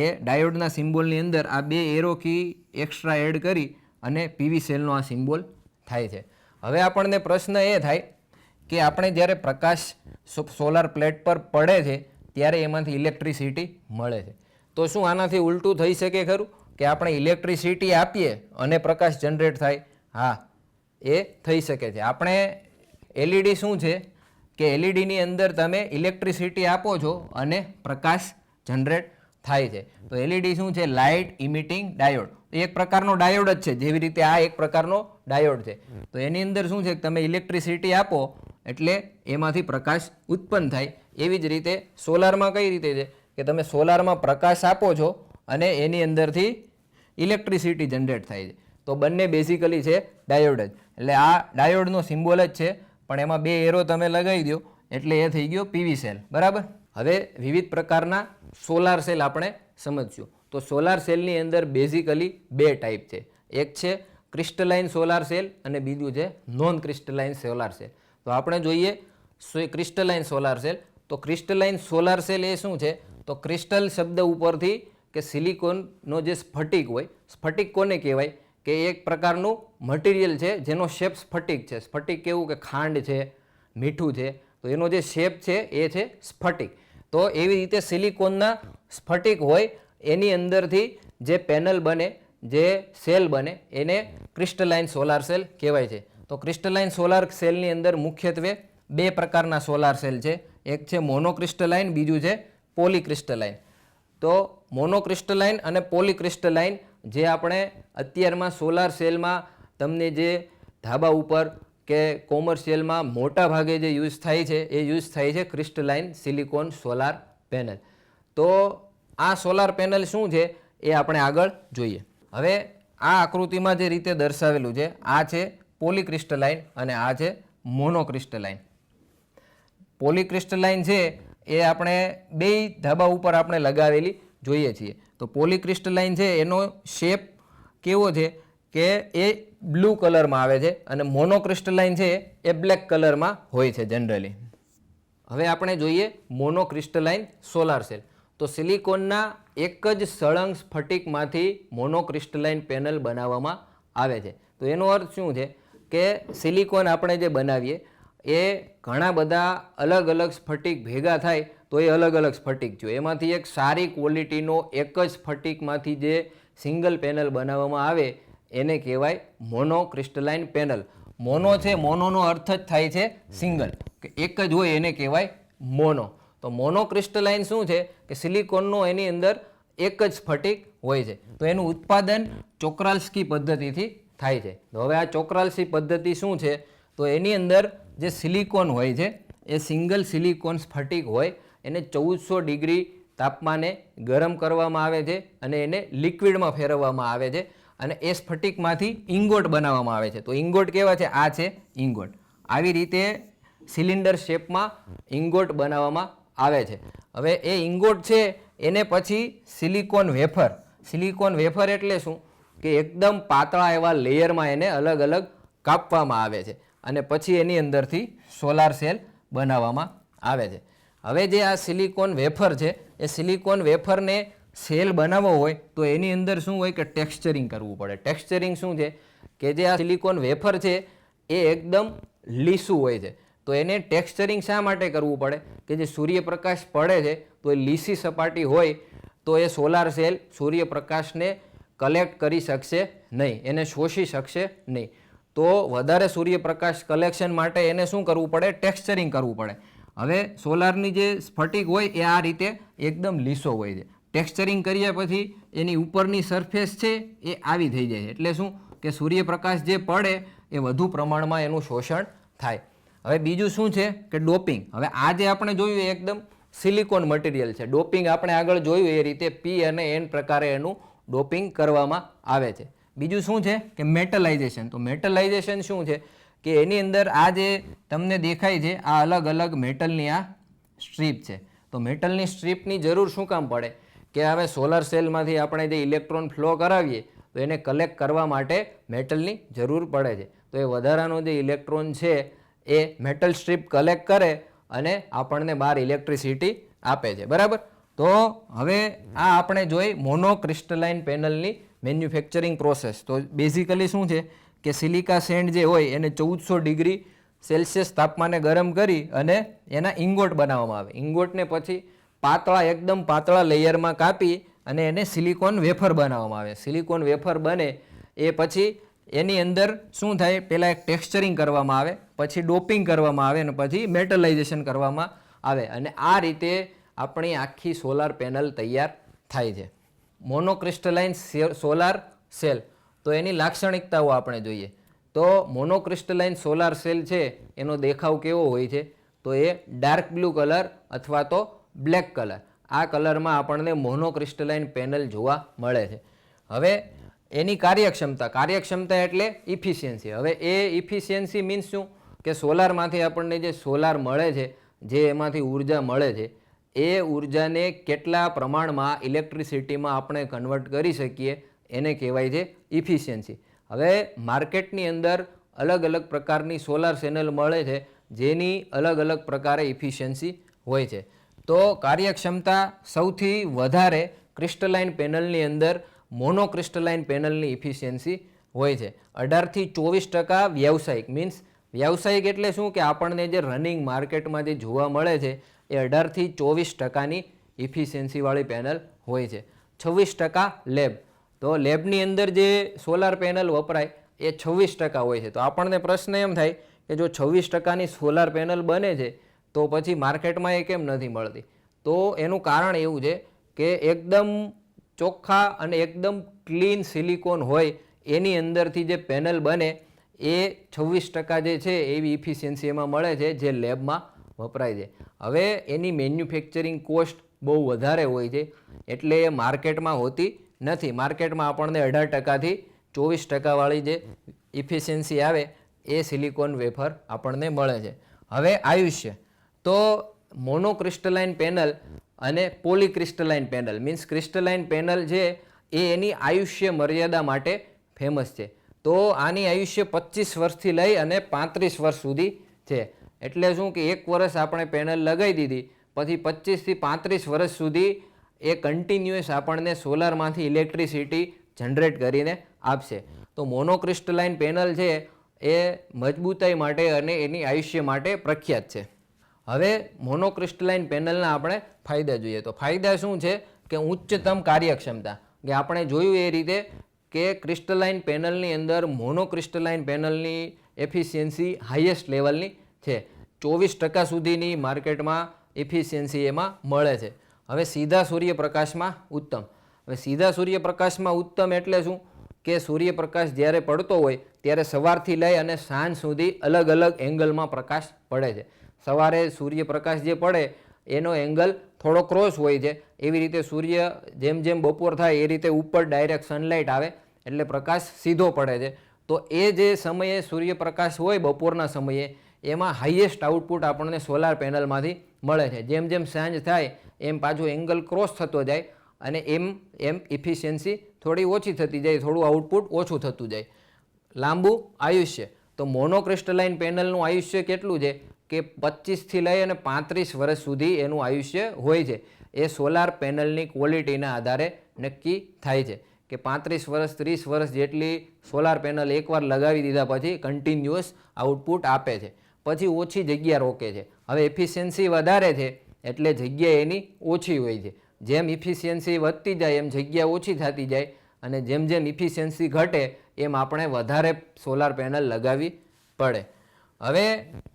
એ ડાયોડના સિમ્બોલની અંદર આ બે એરો કી એક્સ્ટ્રા એડ કરી અને પીવી સેલનો આ સિમ્બોલ થાય છે. હવે આપણને પ્રશ્ન એ થાય કે આપણે જ્યારે પ્રકાશ સોલાર પ્લેટ પર પડે છે ત્યારે એમાંથી ઇલેક્ટ્રિસિટી મળે છે. તો શું આનાથી ઉલટું થઈ શકે ખરું કે આપણે ઇલેક્ટ્રિસિટી આપીએ અને પ્રકાશ જનરેટ થાય? હા, એ થઈ શકે છે. આપણે એલઈડી શું છે કે એલઈડીની અંદર તમે ઇલેક્ટ્રિસિટી આપો છો અને પ્રકાશ જનરેટ થાય છે. તો એલઈડી શું છે? Light emitting diode. એક પ્રકારનો ડાયોડ જ છે, જેવી રીતે આ એક પ્રકારનો ડાયોડ છે. તો એની અંદર શું છે કે તમે ઇલેક્ટ્રિસિટી આપો એટલે એમાંથી પ્રકાશ ઉત્પન્ન થાય. એવી જ રીતે સોલારમાં કઈ રીતે છે કે તમે સોલારમાં પ્રકાશ આપો છો અને એની અંદરથી ઇલેક્ટ્રિસિટી જનરેટ થાય છે. તો બંને બેઝિકલી છે ડાયોડ જ. એટલે આ ડાયોડનો સિમ્બોલ જ છે પણ એમાં બે એરો તમે લગાવી દો એટલે એ થઈ ગયો પીવી સેલ, બરાબર. હવે વિવિધ પ્રકારના સોલાર સેલ આપણે સમજશું. તો સોલાર સેલની અંદર બેઝિકલી બે ટાઈપ છે. એક છે ક્રિસ્ટલાઇન સોલાર સેલ અને બીજું છે નોન ક્રિસ્ટલાઇન સોલાર સેલ. તો આપણે જોઈએ ક્રિસ્ટલાઇન સોલાર સેલ. તો ક્રિસ્ટલાઇન સોલાર સેલ એ શું છે? તો ક્રિસ્ટલ શબ્દ ઉપરથી કે સિલિકોનનો જે સ્ફટિક હોય, સ્ફટિક કોને કહેવાય? કે એક પ્રકારનું મટીરિયલ છે જેનો શેપ સ્ફટિક છે. સ્ફટિક કેવું કે ખાંડ છે, મીઠું છે, તો એનો જે શેપ છે એ છે સ્ફટિક. તો એવી રીતે સિલિકોનના સ્ફટિક હોય એની અંદરથી જે પેનલ બને, જે સેલ બને એને ક્રિસ્ટલાઇન સોલાર સેલ કહેવાય છે. તો ક્રિસ્ટલાઇન સોલાર સેલની અંદર મુખ્યત્વે બે પ્રકારના સોલાર સેલ છે. એક છે મોનોક્રિસ્ટલાઇન, બીજું છે પોલીક્રિસ્ટલાઇન. તો મોનોક્રિસ્ટલાઇન અને પોલીક્રિસ્ટલાઇન જે આપણે અત્યારમાં સોલાર સેલમાં તમને જે ધાબા ઉપર કે કોમર્શિયલમાં મોટા ભાગે જે યુઝ થાય છે એ યુઝ થાય છે ક્રિસ્ટલાઇન સિલિકોન સોલાર પેનલ. તો આ સોલાર પેનલ શું છે એ આપણે આગળ જોઈએ. હવે આ આકૃતિમાં જે રીતે દર્શાવેલું છે આ છે પોલીક્રિસ્ટલાઇન અને આ છે મોનોક્રિસ્ટલાઇન. પોલીક્રિસ્ટલાઇન છે એ આપણે બે ધાબા ઉપર આપણે લગાવેલી જોઈએ છીએ. તો પોલીક્રિસ્ટલાઇન છે એનો શેપ કેવો છે કે એ બ્લુ કલરમાં આવે છે અને મોનોક્રિસ્ટલાઇન છે એ બ્લેક કલરમાં હોય છે જનરલી. હવે આપણે જોઈએ મોનોક્રિસ્ટલાઇન સોલાર સેલ. તો સિલિકોનના એક જ સળંગ સ્ફટિકમાંથી મોનોક્રિસ્ટલાઇન પેનલ બનાવવામાં આવે છે. તો એનો અર્થ શું છે કે સિલિકોન આપણે જે બનાવીએ એ ઘણા બધા અલગ અલગ સ્ફટિક ભેગા થાય તો એ અલગ અલગ સ્ફટિક જોઈએ. એમાંથી એક સારી ક્વોલિટીનો એક જ સ્ફટિકમાંથી જે સિંગલ પેનલ બનાવવામાં આવે એને કહેવાય મોનોક્રિસ્ટલાઇન પેનલ. મોનો છે, મોનોનો અર્થ જ થાય છે સિંગલ, કે એક જ હોય એને કહેવાય મોનો. તો મોનોક્રિસ્ટલાઇન શું છે કે સિલિકોનનો એની અંદર એક જ સ્ફટિક હોય છે. તો એનું ઉત્પાદન ચોક્રાલ્સ્કી પદ્ધતિથી થાય છે. તો હવે આ ચોક્રાલ્સ્કી પદ્ધતિ શું છે? તો એની અંદર જે સિલિકોન હોય છે એ સિંગલ સિલિકોન સ્ફટિક હોય એને 1400 ડિગ્રી તાપમાને ગરમ કરવામાં આવે છે અને એને લિક્વિડમાં ફેરવવામાં આવે છે અને એ સ્ફટિકમાંથી ઇંગોટ બનાવવામાં આવે છે. તો ઇંગોટ કેવા છે? આ છે ઇંગોટ. આવી રીતે સિલિન્ડર શેપમાં ઇંગોટ બનાવવામાં આવે છે. હવે એ ઇંગોટ છે એને પછી સિલિકોન વેફર. સિલિકોન વેફર એટલે શું? કે એકદમ પાતળા એવા લેયરમાં એને અલગ અલગ કાપવામાં આવે છે અને પછી એની અંદરથી સોલાર સેલ બનાવવામાં આવે છે. હવે જે આ સિલિકોન વેફર છે એ સિલિકોન વેફરને સેલ બનાવવો હોય તો એની અંદર શું હોય કે ટેક્સચરિંગ કરવું પડે. ટેક્સચરિંગ શું છે કે જે આ સિલિકોન વેફર છે એ એકદમ લીસું હોય છે. તો એને ટેક્સચરિંગ શા માટે કરવું પડે? કે જે સૂર્યપ્રકાશ પડે છે તો એ લીસી સપાટી હોય તો એ સોલાર સેલ સૂર્યપ્રકાશને કલેક્ટ કરી શકશે નહીં, એને શોષી શકશે નહીં. તો વધારે સૂર્યપ્રકાશ કલેક્શન માટે એને શું કરવું પડે? ટેક્સચરિંગ કરવું પડે. હવે સોલારની જે સ્ફટિક હોય એ આ રીતે એકદમ લીસો હોય છે. ટેક્સચરિંગ કર્યા પછી એની ઉપરની સરફેસ છે એ આવી થઈ જાય છે. એટલે શું કે સૂર્યપ્રકાશ જે પડે એ વધુ પ્રમાણમાં એનું શોષણ થાય. હવે બીજું શું છે કે ડોપિંગ. હવે આ જે આપણે જોયું એ એકદમ સિલિકોન મટીરિયલ છે. ડોપિંગ આપણે આગળ જોયું એ રીતે P અને N પ્રકારે એનું ડોપિંગ કરવામાં આવે છે. બીજું શું છે કે મેટલાઇઝેશન. તો મેટલાઇઝેશન શું છે કે એની અંદર આ જે તમને દેખાય છે આ અલગ અલગ મેટલની આ સ્ટ્રીપ છે. તો મેટલની સ્ટ્રીપની જરૂર શું કામ પડે? કે હવે સોલાર સેલમાંથી આપણે જે ઇલેક્ટ્રોન ફ્લો કરાવીએ તો એને કલેક્ટ કરવા માટે મેટલની જરૂર પડે છે. તો એ વધારાનો જે ઇલેક્ટ્રોન છે એ મેટલ સ્ટ્રીપ કલેક્ટ કરે અને આપણને બહાર ઇલેક્ટ્રિસિટી આપે છે. બરાબર? તો હવે આ આપણે જોઈ મોનોક્રિસ્ટલાઇન પેનલની મેન્યુફેક્ચરિંગ પ્રોસેસ. તો બેઝિકલી શું છે કે સિલિકા સેન્ડ જે હોય એને 1400 ડિગ્રી સેલ્સિયસ તાપમાને ગરમ કરી અને એના ઇંગોટ બનાવવામાં આવે. ઇંગોટને પછી પાતળા એકદમ પાતળા લેયરમાં કાપી અને એને સિલિકોન વેફર બનાવવામાં આવે. સિલિકોન વેફર બને એ પછી એની અંદર શું થાય? પહેલાં એક ટેક્સચરિંગ કરવામાં આવે, પછી ડોપિંગ કરવામાં આવે અને પછી મેટલાઇઝેશન કરવામાં આવે અને આ રીતે આપણી આખી સોલાર પેનલ તૈયાર થાય છે. Monocrystalline solar cell. તો એની લાક્ષણિકતાઓ આપણે જોઈએ. તો મોનોક્રિસ્ટલાઇન સોલાર સેલ છે એનો દેખાવ કેવો હોય છે? તો એ ડાર્ક બ્લુ કલર અથવા તો બ્લેક કલર, આ કલરમાં આપણને મોનોક્રિસ્ટલાઇન પેનલ જોવા મળે છે. હવે એની કાર્યક્ષમતા એટલે ઇફિશિયન્સી. હવે એ ઇફિશિયન્સી મીન્સ શું કે સોલારમાંથી આપણને જે સોલાર મળે છે, જે એમાંથી ઉર્જા મળે છે એ ઉર્જાને કેટલા પ્રમાણમાં ઇલેક્ટ્રિસિટીમાં આપણે કન્વર્ટ કરી શકીએ એને કહેવાય છે ઇફિશિયન્સી. હવે માર્કેટની અંદર અલગ અલગ પ્રકારની સોલાર પેનલ મળે છે જેની અલગ અલગ પ્રકારે ઇફિશિયન્સી હોય છે. તો કાર્યક્ષમતા સૌથી વધારે ક્રિસ્ટલાઇન પેનલની અંદર મોનોક્રિસ્ટલાઇન પેનલની ઇફિશિયન્સી હોય છે. 18થી 24% વ્યાવસાયિક, મીન્સ વ્યાવસાયિક એટલે શું કે આપણને જે રનિંગ માર્કેટમાં જે જોવા મળે છે એ 18થી 24%ની ઇફિશિયન્સીવાળી પેનલ હોય છે. 26% લેબ. તો લેબની અંદર જે સોલાર પેનલ વપરાય એ 26% હોય છે. તો આપણને પ્રશ્ન એમ થાય કે જો 26%ની સોલાર પેનલ બને છે તો પછી માર્કેટમાં એ કેમ નથી મળતી? તો એનું કારણ એવું છે કે એકદમ ચોખ્ખા અને એકદમ ક્લીન સિલિકોન હોય એની અંદરથી જે પેનલ બને એ 26% જે છે એવી ઇફિશિયન્સી એમાં મળે છે જે લેબમાં વપરાય છે. હવે એની મેન્યુફેક્ચરિંગ કોસ્ટ બહુ વધારે હોય છે એટલે એ માર્કેટમાં હોતી નથી. માર્કેટમાં આપણને 18%થી 24% વાળી જે ઇફિશિયન્સી આવે એ સિલિકોન વેફર આપણને મળે છે. હવે આયુષ્ય, તો મોનોક્રિસ્ટલાઇન પેનલ અને polycrystalline panel, means crystalline panel છે એ એની આયુષ્ય મર્યાદા માટે ફેમસ છે. તો આની આયુષ્ય 25 વર્ષથી લઈ અને 35 વર્ષ સુધી છે. એટલે શું કે 1 વર્ષ આપણે પેનલ લગાવી દીધી પછી 25થી 35 વર્ષ સુધી એ કન્ટિન્યુઅસ આપણને સોલારમાંથી ઇલેક્ટ્રિસિટી જનરેટ કરીને આપશે. તો મોનોક્રિસ્ટલાઇન પેનલ છે એ મજબૂતાઈ માટે અને એની આયુષ્ય માટે પ્રખ્યાત છે. હવે મોનોક્રિસ્ટલાઇન પેનલના આપણે ફાયદા જોઈએ. તો ફાયદા શું છે કે ઉચ્ચતમ કાર્યક્ષમતા, કે આપણે જોયું એ રીતે કે ક્રિસ્ટલાઇન પેનલની અંદર મોનોક્રિસ્ટલાઇન પેનલની એફિશિયન્સી હાઈએસ્ટ લેવલની છે. 24% સુધીની માર્કેટમાં એફિશિયન્સી એમાં મળે છે. હવે સીધા સૂર્યપ્રકાશમાં ઉત્તમ. હવે સીધા સૂર્યપ્રકાશમાં ઉત્તમ એટલે શું કે સૂર્યપ્રકાશ જ્યારે પડતો હોય ત્યારે સવારથી લઈ અને સાંજ સુધી અલગ અલગ એંગલમાં પ્રકાશ પડે છે. સવારે સૂર્યપ્રકાશ જે પડે એનો એંગલ થોડો ક્રોસ હોય છે. એવી રીતે સૂર્ય જેમ જેમ બપોર થાય એ રીતે ઉપર ડાયરેક્ટ સનલાઇટ આવે એટલે પ્રકાશ સીધો પડે છે. તો એ જે સમયે સૂર્યપ્રકાશ હોય બપોરના સમયે એમાં હાઈએસ્ટ આઉટપુટ આપણને સોલાર પેનલમાંથી મળે છે. જેમ જેમ સાંજ થાય એમ પાછો એંગલ ક્રોસ થતો જાય અને એમ ઇફિશિયન્સી થોડી ઓછી થતી જાય, થોડું આઉટપુટ ઓછું થતું જાય. લાંબુ આયુષ્ય, તો મોનોક્રિસ્ટલાઇન પેનલનું આયુષ્ય કેટલું છે કે 25થી લઈ અને 35 વર્ષ સુધી એનું આયુષ્ય હોય છે. એ સોલાર પેનલની ક્વોલિટીના આધારે નક્કી થાય છે કે 35 વર્ષ 30 વર્ષ જેટલી સોલાર પેનલ એકવાર લગાવી દીધા પછી કન્ટિન્યુઅસ આઉટપુટ આપે છે. પછી ઓછી જગ્યા રોકે છે. હવે એફિશિયન્સી વધારે છે એટલે જગ્યા એની ઓછી હોય છે. જેમ ઇફિશિયન્સી વધતી જાય એમ જગ્યા ઓછી થતી જાય અને જેમ જેમ ઇફિશિયન્સી ઘટે એમ આપણે વધારે સોલાર પેનલ લગાવવી પડે. હવે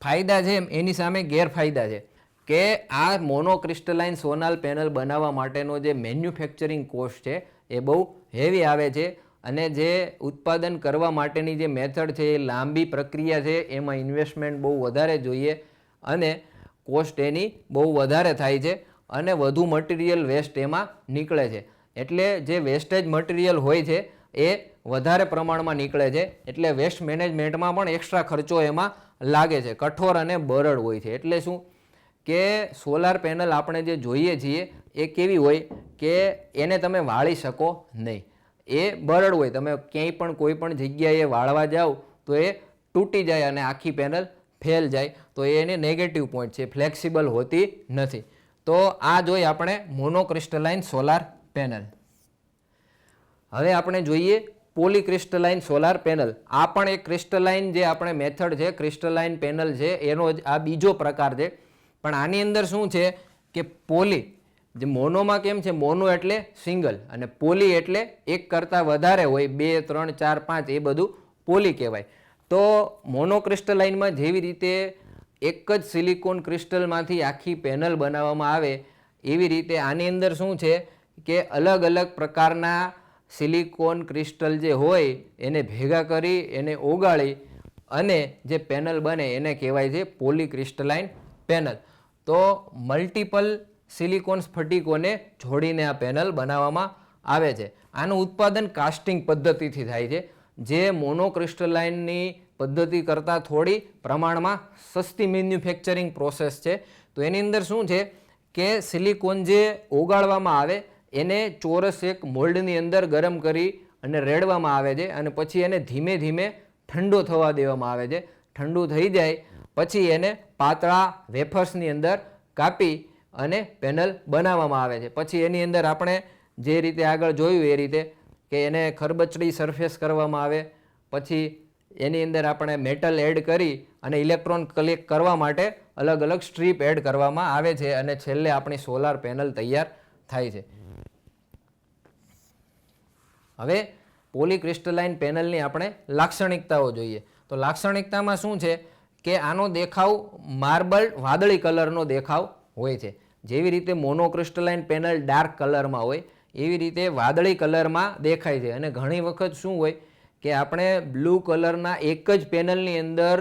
ફાયદા છે એની સામે ગેરફાયદા છે કે આ મોનોક્રિસ્ટલાઇન સોલાર પેનલ બનાવવા માટેનો જે મેન્યુફેક્ચરિંગ કોસ્ટ છે એ બહુ હેવી આવે છે અને જે ઉત્પાદન કરવા માટેની જે મેથડ છે એ લાંબી પ્રક્રિયા છે, એમાં ઇન્વેસ્ટમેન્ટ બહુ વધારે જોઈએ અને કોસ્ટ એની બહુ વધારે થાય છે અને વધુ મટીરિયલ વેસ્ટ એમાં નીકળે છે. એટલે જે વેસ્ટેજ મટીરિયલ હોય છે એ વધારે પ્રમાણમાં નીકળે છે એટલે વેસ્ટ મેનેજમેન્ટમાં પણ એક્સ્ટ્રા ખર્ચો એમાં લાગે છે. કઠોર અને બરડ હોય છે. એટલે શું કે સોલાર પેનલ આપણે જે જોઈએ છીએ એ કેવી હોય કે એને તમે વાળી શકો નહીં. એ બરડ હોય. તમે ક્યાંય પણ કોઈ પણ જગ્યાએ વાળવા જાઓ તો એ તૂટી જાય અને આખી પેનલ ફેલ જાય. તો એ એને નેગેટિવ પોઈન્ટ છે, ફ્લેક્સિબલ હોતી નથી. તો આ જોઈએ આપણે મોનોક્રિસ્ટલાઇન સોલાર પેનલ. હવે આપણે જોઈએ પોલીક્રિસ્ટલાઇન સોલાર પેનલ. આ પણ એક ક્રિસ્ટલાઇન જે આપણે મેથડ છે, ક્રિસ્ટલાઇન પેનલ છે એનો જ આ બીજો પ્રકાર છે. પણ આની અંદર શું છે કે પોલી, જે મોનોમાં કેમ છે, મોનો એટલે સિંગલ અને પોલી એટલે એક કરતાં વધારે હોય, 2 3 4 5 એ બધું પોલી કહેવાય. તો મોનોક્રિસ્ટલાઇનમાં જેવી રીતે એક જ સિલિકોન ક્રિસ્ટલમાંથી આખી પેનલ બનાવવામાં આવે એવી રીતે આની અંદર શું છે કે અલગ અલગ પ્રકારના સિલિકોન ક્રિસ્ટલ જે હોય એને ભેગા કરી એને ઓગાળી અને જે પેનલ બને એને કહેવાય છે પોલીક્રિસ્ટલાઇન પેનલ. તો મલ્ટિપલ સિલિકોન સ્ફટિકોને જોડીને આ પેનલ બનાવવામાં આવે છે. આનું ઉત્પાદન કાસ્ટિંગ પદ્ધતિથી થાય છે જે મોનોક્રિસ્ટલાઇનની પદ્ધતિ કરતાં થોડી પ્રમાણમાં સસ્તી મેન્યુફેક્ચરિંગ પ્રોસેસ છે. તો એની અંદર શું છે કે સિલિકોન જે ઓગાળવામાં આવે એને ચોરસ એક મોલ્ડની અંદર ગરમ કરી અને રેડવામાં આવે છે અને પછી એને ધીમે ધીમે ઠંડો થવા દેવામાં આવે છે. ઠંડુ થઈ જાય પછી એને પાતળા વેફર્સની અંદર કાપી અને પેનલ બનાવવામાં આવે છે. પછી એની અંદર આપણે જે રીતે આગળ જોયું એ રીતે કે એને ખરબચડી સરફેસ કરવામાં આવે, પછી એની અંદર આપણે મેટલ એડ કરી અને ઇલેક્ટ્રોન કલેક્ટ કરવા માટે અલગ અલગ સ્ટ્રીપ એડ કરવામાં આવે છે અને છેલ્લે આપણી સોલાર પેનલ તૈયાર થાય છે. હવે પોલીક્રિસ્ટલાઇન પેનલની આપણે લાક્ષણિકતાઓ જોઈએ. તો લાક્ષણિકતામાં શું છે કે આનો દેખાવ માર્બલ વાદળી કલરનો દેખાવ હોય છે. જેવી રીતે મોનોક્રિસ્ટલાઇન પેનલ ડાર્ક કલરમાં હોય એવી રીતે વાદળી કલરમાં દેખાય છે. અને ઘણી વખત શું હોય કે આપણે બ્લુ કલરના એક જ પેનલની અંદર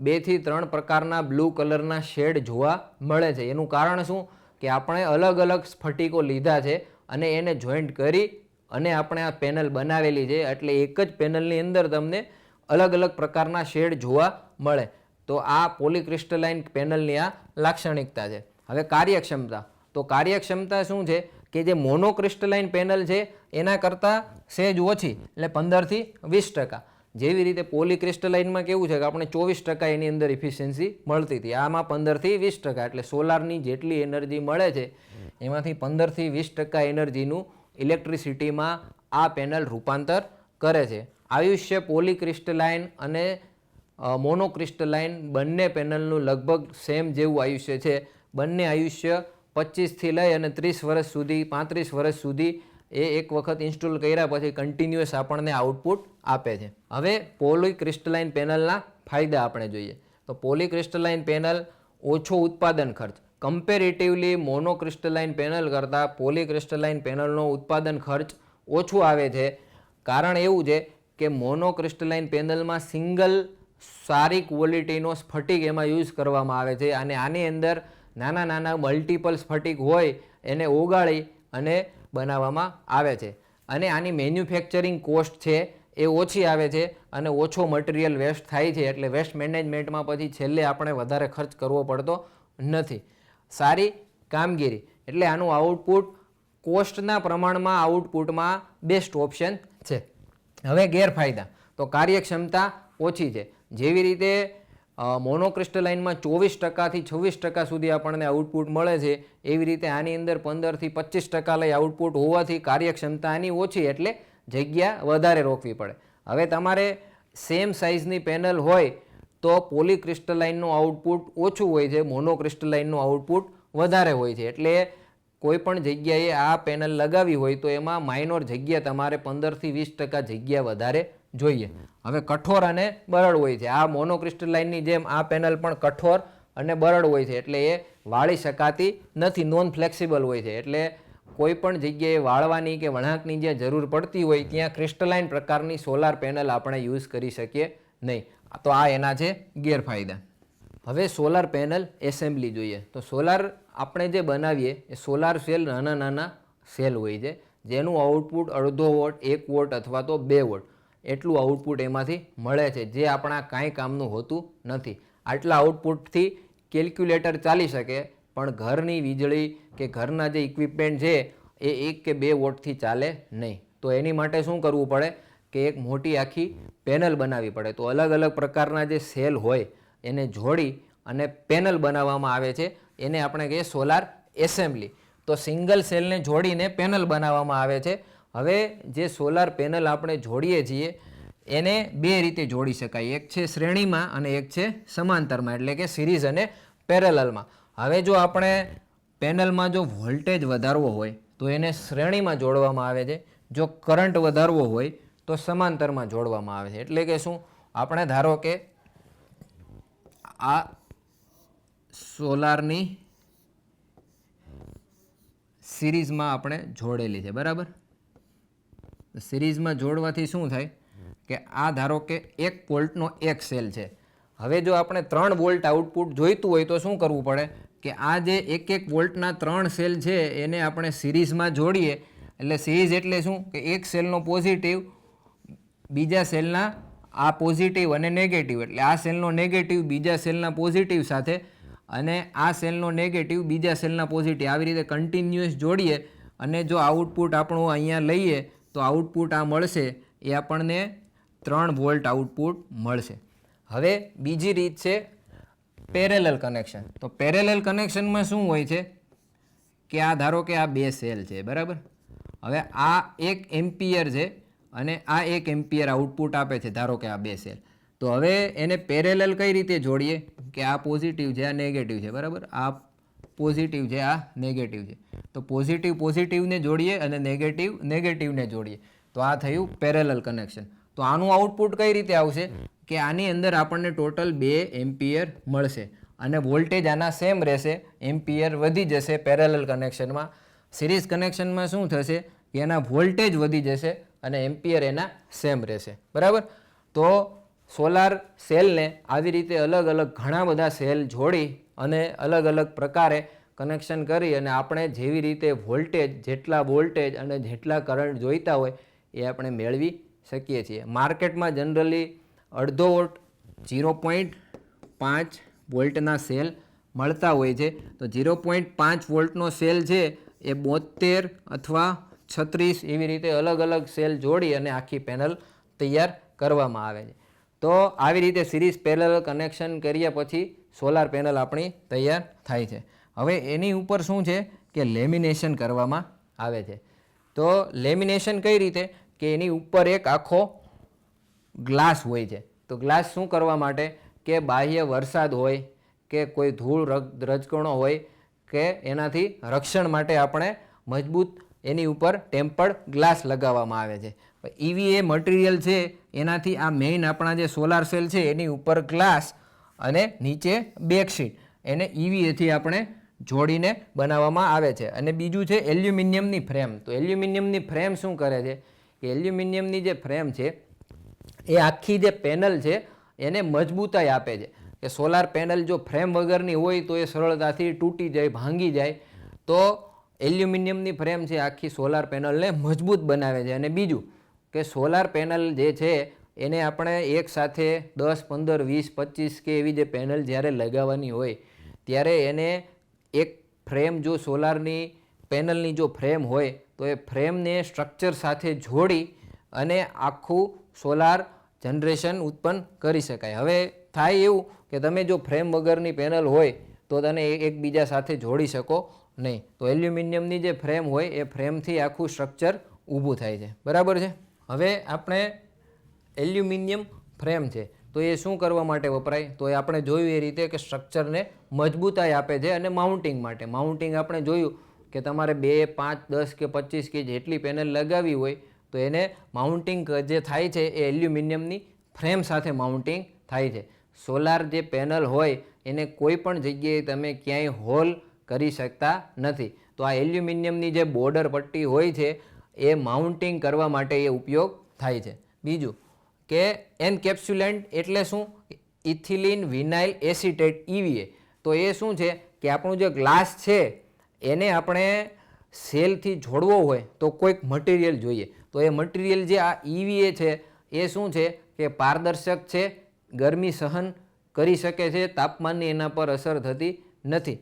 2 થી 3 પ્રકારના બ્લુ કલરના શેડ જોવા મળે છે. એનું કારણ શું કે આપણે અલગ અલગ સ્ફટિકો લીધા છે અને એને જોઈન્ટ કરી અને આપણે આ પેનલ બનાવેલી છે, એટલે એક જ પેનલની અંદર તમને અલગ અલગ પ્રકારના શેડ જોવા મળે. તો આ પોલીક્રિસ્ટલાઇન પેનલની આ લાક્ષણિકતા છે. હવે કાર્યક્ષમતા. તો કાર્યક્ષમતા શું છે કે જે મોનોક્રિસ્ટલાઇન પેનલ છે એના કરતાં સહેજ ઓછી, એટલે 15 થી 20%. જેવી રીતે પોલીક્રિસ્ટલાઇનમાં કેવું છે કે આપણે 24% એની અંદર ઇફિશિયન્સી મળતી હતી, આમાં 15 થી 20%. એટલે સોલારની જેટલી એનર્જી મળે છે એમાંથી 15 થી 20% એનર્જીનું ઇલેક્ટ્રિસિટીમાં આ પેનલ રૂપાંતર કરે છે. આયુષ્ય પોલીક્રિસ્ટલાઇન અને મોનોક્રિસ્ટલાઇન બંને પેનલનું લગભગ સેમ જેવું આયુષ્ય છે. બંને આયુષ્ય 25 થી લઈ અને 30 વર્ષ સુધી, 35 વર્ષ સુધી એ એક વખત ઇન્સ્ટોલ કર્યા પછી કન્ટિન્યુઅસ આપણને આઉટપુટ આપે છે. હવે પોલીક્રિસ્ટલાઇન પેનલના ફાયદા આપણે જોઈએ. તો પોલીક્રિસ્ટલાઇન પેનલ ઓછો ઉત્પાદન ખર્ચ. કમ્પેરેટિવલી મોનોક્રિસ્ટલાઇન પેનલ કરતાં પોલીક્રિસ્ટલાઇન પેનલનો ઉત્પાદન ખર્ચ ઓછું આવે છે. કારણ એવું છે કે મોનોક્રિસ્ટલાઇન પેનલમાં સિંગલ સારી ક્વોલિટીનો સ્ફટિક એમાં યુઝ કરવામાં આવે છે અને આની અંદર નાના નાના મલ્ટિપલ સ્ફટિક હોય એને ઓગાળી અને બનાવવામાં આવે છે. અને આની મેન્યુફેક્ચરિંગ કોસ્ટ છે એ ઓછી આવે છે અને ઓછો મટીરિયલ વેસ્ટ થાય છે. એટલે વેસ્ટ મેનેજમેન્ટમાં પછી છેલ્લે આપણે વધારે ખર્ચ કરવો પડતો નથી. સારી કામગીરી, એટલે આનું આઉટપુટ કોસ્ટના પ્રમાણમાં આઉટપુટમાં બેસ્ટ ઓપ્શન છે. હવે ગેરફાયદા. તો કાર્યક્ષમતા ઓછી છે. જેવી રીતે મોનોક્રિસ્ટલાઇનમાં 24% થી 26% સુધી આપણને આઉટપુટ મળે છે, એવી રીતે આની અંદર 15 થી 25% લઈ આઉટપુટ હોવાથી કાર્યક્ષમતા આની ઓછી, એટલે જગ્યા વધારે રોકવી પડે. હવે તમારે સેમ સાઇઝની પેનલ હોય તો પોલીક્રિસ્ટલાઇનનું આઉટપુટ ઓછું હોય છે, મોનોક્રિસ્ટલાઇનનું આઉટપુટ વધારે હોય છે. એટલે કોઈ પણ જગ્યાએ આ પેનલ લગાવી હોય તો એમાં માઇનોર જગ્યા તમારે 15 થી 20% જગ્યા વધારે જોઈએ. હવે કઠોર અને બરડ હોય છે. આ મોનોક્રિસ્ટલાઇનની જેમ આ પેનલ પણ કઠોર અને બરડ હોય છે, એટલે એ વાળી શકાતી નથી, નોન ફ્લેક્સિબલ હોય છે. એટલે કોઈ પણ જગ્યાએ વાળવાની કે વળાંકની જ્યાં જરૂર પડતી હોય ત્યાં ક્રિસ્ટલાઇન પ્રકારની સોલાર પેનલ આપણે યુઝ કરી શકીએ નહીં. તો આ એના છે ગેરફાયદા. હવે સોલાર પેનલ એસેમ્બલી જોઈએ. તો સોલાર આપણે જે બનાવીએ એ સોલાર સેલ નાના નાના સેલ હોય છે, જેનું આઉટપુટ 0.5 વોટ, 1 વોટ અથવા તો 2 વોટ એટલું આઉટપુટ એમાંથી મળે છે, જે આપણા કાંઈ કામનું હોતું નથી. આટલા આઉટપુટથી કેલ્ક્યુલેટર ચાલી શકે, પણ ઘરની વીજળી કે ઘરના જે ઇક્વિપમેન્ટ છે એ 1 કે 2 વોટથી ચાલે નહીં. તો એની માટે શું કરવું પડે કે એક મોટી આખી પેનલ બનાવવી પડે. તો અલગ અલગ પ્રકારના જે સેલ હોય એને જોડી અને પેનલ બનાવવામાં આવે છે, એને આપણે કહીએ સોલાર એસેમ્બલી. તો સિંગલ સેલને જોડીને પેનલ બનાવવામાં આવે છે. હવે જે સોલાર પેનલ આપણે જોડીએ છીએ એને 2 રીતે જોડી શકાય. એક છે શ્રેણીમાં અને એક છે સમાંતરમાં, એટલે કે સિરીઝ અને પેરેલલમાં. હવે જો આપણે પેનલમાં જો વોલ્ટેજ વધારવો હોય તો એને શ્રેણીમાં જોડવામાં આવે છે, જો કરંટ વધારવો હોય તો સમાંતરમાં જોડવામાં આવે છે. એટલે કે શું, આપણે ધારો કે આ સોલારની સિરીઝમાં આપણે જોડેલી છે, બરાબર. સિરીઝમાં જોડવાથી શું થાય કે આ ધારો કે 1 વોલ્ટનો એક સેલ છે. હવે જો આપણે 3 વોલ્ટ આઉટપુટ જોઈતું હોય તો શું કરવું પડે કે આ જે 1 વોલ્ટના 3 સેલ છે એને આપણે સિરીઝમાં જોડીએ. એટલે સિરીઝ એટલે શું કે એક સેલનો પોઝિટિવ બીજા સેલના આ પોઝિટિવ અને નેગેટિવ, એટલે આ સેલનો નેગેટિવ બીજા સેલના પોઝિટિવ સાથે અને આ સેલનો નેગેટિવ બીજા સેલના પોઝિટિવ, આવી રીતે કન્ટિન્યુઅસ જોડીએ અને જો આઉટપુટ આપણું અહીંયા લઈએ તો આઉટપુટ આ મળશે, એ આપણને 3 વોલ્ટ આઉટપુટ મળશે. હવે બીજી રીત છે પેરેલલ કનેક્શન. તો પેરેલલ કનેક્શનમાં શું હોય છે કે આ ધારો કે આ 2 સેલ છે, બરાબર. હવે આ 1 એમ્પિયર છે અને આ 1 એમ્પિયર આઉટપુટ આપે છે, ધારો કે આ 2 સેલ. તો હવે એને પેરેલલ કઈ રીતે જોડીએ કે આ પોઝિટિવ છે, આ નેગેટિવ છે, બરાબર. આ પોઝિટિવ છે, આ નેગેટિવ છે. તો પોઝિટિવ પોઝિટિવને જોડીએ અને નેગેટિવ નેગેટિવને જોડીએ, તો આ થયું પેરેલલ કનેક્શન. તો આનું આઉટપુટ કઈ રીતે આવશે કે આની અંદર આપણને ટોટલ 2 એમ્પિયર મળશે અને વોલ્ટેજ આના સેમ રહેશે, એમ્પિયર વધી જશે પેરેલલ કનેક્શનમાં. સિરીઝ કનેક્શનમાં શું થશે કે એના વોલ્ટેજ વધી જશે અને એમ્પિયર એના સેમ રહેશે, બરાબર. તો સોલાર સેલને આવી રીતે અલગ અલગ ઘણા બધા સેલ જોડી અને અલગ અલગ પ્રકારે કનેક્શન કરી અને આપણે જેવી રીતે વોલ્ટેજ, જેટલા વોલ્ટેજ અને જેટલા કરંટ જોઈતા હોય એ આપણે મેળવી શકીએ છીએ. માર્કેટમાં જનરલી 1/2 વોલ્ટ, 0.5 વોલ્ટના સેલ મળતા હોય છે. તો 0.5 વોલ્ટનો સેલ છે એ 72 અથવા 36 એવી રીતે અલગ અલગ સેલ જોડી અને આખી પેનલ તૈયાર કરવામાં આવે છે. તો આવી રીતે સિરીઝ પેરેલલ કનેક્શન કર્યા પછી સોલાર પેનલ આપણી તૈયાર થાય છે. હવે એની ઉપર શું છે કે લેમિનેશન કરવામાં આવે છે. તો લેમિનેશન કઈ રીતે કે એની ઉપર એક આખો ગ્લાસ હોય છે. તો ગ્લાસ શું કરવા માટે કે બાહ્ય વરસાદ હોય કે કોઈ ધૂળ રજકણો હોય કે એનાથી રક્ષણ માટે આપણે મજબૂત એની ઉપર ટેમ્પર્ડ ગ્લાસ લગાવવામાં આવે છે. EVA મટીરિયલ છે એનાથી આ મેઇન આપણા જે સોલાર સેલ છે એની ઉપર ગ્લાસ અને નીચે બેકશીટ એને EVAથી આપણે જોડીને બનાવવામાં આવે છે. અને બીજું છે એલ્યુમિનિયમની ફ્રેમ. તો એલ્યુમિનિયમની ફ્રેમ શું કરે છે કે એલ્યુમિનિયમની જે ફ્રેમ છે એ આખી જે પેનલ છે એને મજબૂતાઈ આપે છે. કે સોલાર પેનલ જો ફ્રેમ વગરની હોય તો એ સરળતાથી તૂટી જાય, ભાંગી જાય. તો એલ્યુમિનિયમની ફ્રેમ છે આખી સોલાર પેનલને મજબૂત બનાવે છે. અને બીજું કે સોલાર પેનલ જે છે એને આપણે એકસાથે 10, 15, 20, 25 કે એવી જે પેનલ જ્યારે લગાવવાની હોય ત્યારે એને એક ફ્રેમ, જો સોલારની પેનલની જો ફ્રેમ હોય તો એ ફ્રેમને સ્ટ્રક્ચર સાથે જોડી અને આખું સોલાર જનરેશન ઉત્પન્ન કરી શકાય. હવે થાય એવું કે તમે જો ફ્રેમ વગરની પેનલ હોય તો તમે એકબીજા સાથે જોડી શકો નહીં. તો એલ્યુમિનિયમની જે ફ્રેમ હોય એ ફ્રેમથી આખું સ્ટ્રક્ચર ઊભું થાય છે, બરાબર છે. હવે આપણે એલ્યુમિનિયમ ફ્રેમ છે તો એ શું કરવા માટે વપરાય તો એ આપણે જોયું એ રીતે કે સ્ટ્રક્ચરને મજબૂતાઈ આપે છે અને માઉન્ટિંગ માટે. માઉન્ટિંગ આપણે જોયું કે તમારે 2, 5, 10 કે 25 કે જેટલી પેનલ લગાવી હોય તો એને માઉન્ટિંગ જે થાય છે એ એલ્યુમિનિયમની ફ્રેમ સાથે માઉન્ટિંગ થાય છે. સોલાર જે પેનલ હોય એને કોઈ પણ જગ્યાએ તમે ક્યાંય હોલ કરી શકતા નથી. તો આ એલ્યુમિનિયમની જે બોર્ડર પટ્ટી હોય છે એ માઉન્ટિંગ કરવા માટે એ ઉપયોગ થાય છે. બીજું કે એન્કેપ્સ્યુલેન્ટ એટલે શું? Ethylene vinyl acetate, EVA. તો એ શું છે કે આપણું જે ગ્લાસ છે એને આપણે સેલથી જોડવો હોય તો કોઈક મટીરિયલ જોઈએ. તો એ મટીરિયલ જે આ EVA છે એ શું છે કે પારદર્શક છે, ગરમી સહન કરી શકે છે, તાપમાનની એના પર અસર થતી નથી.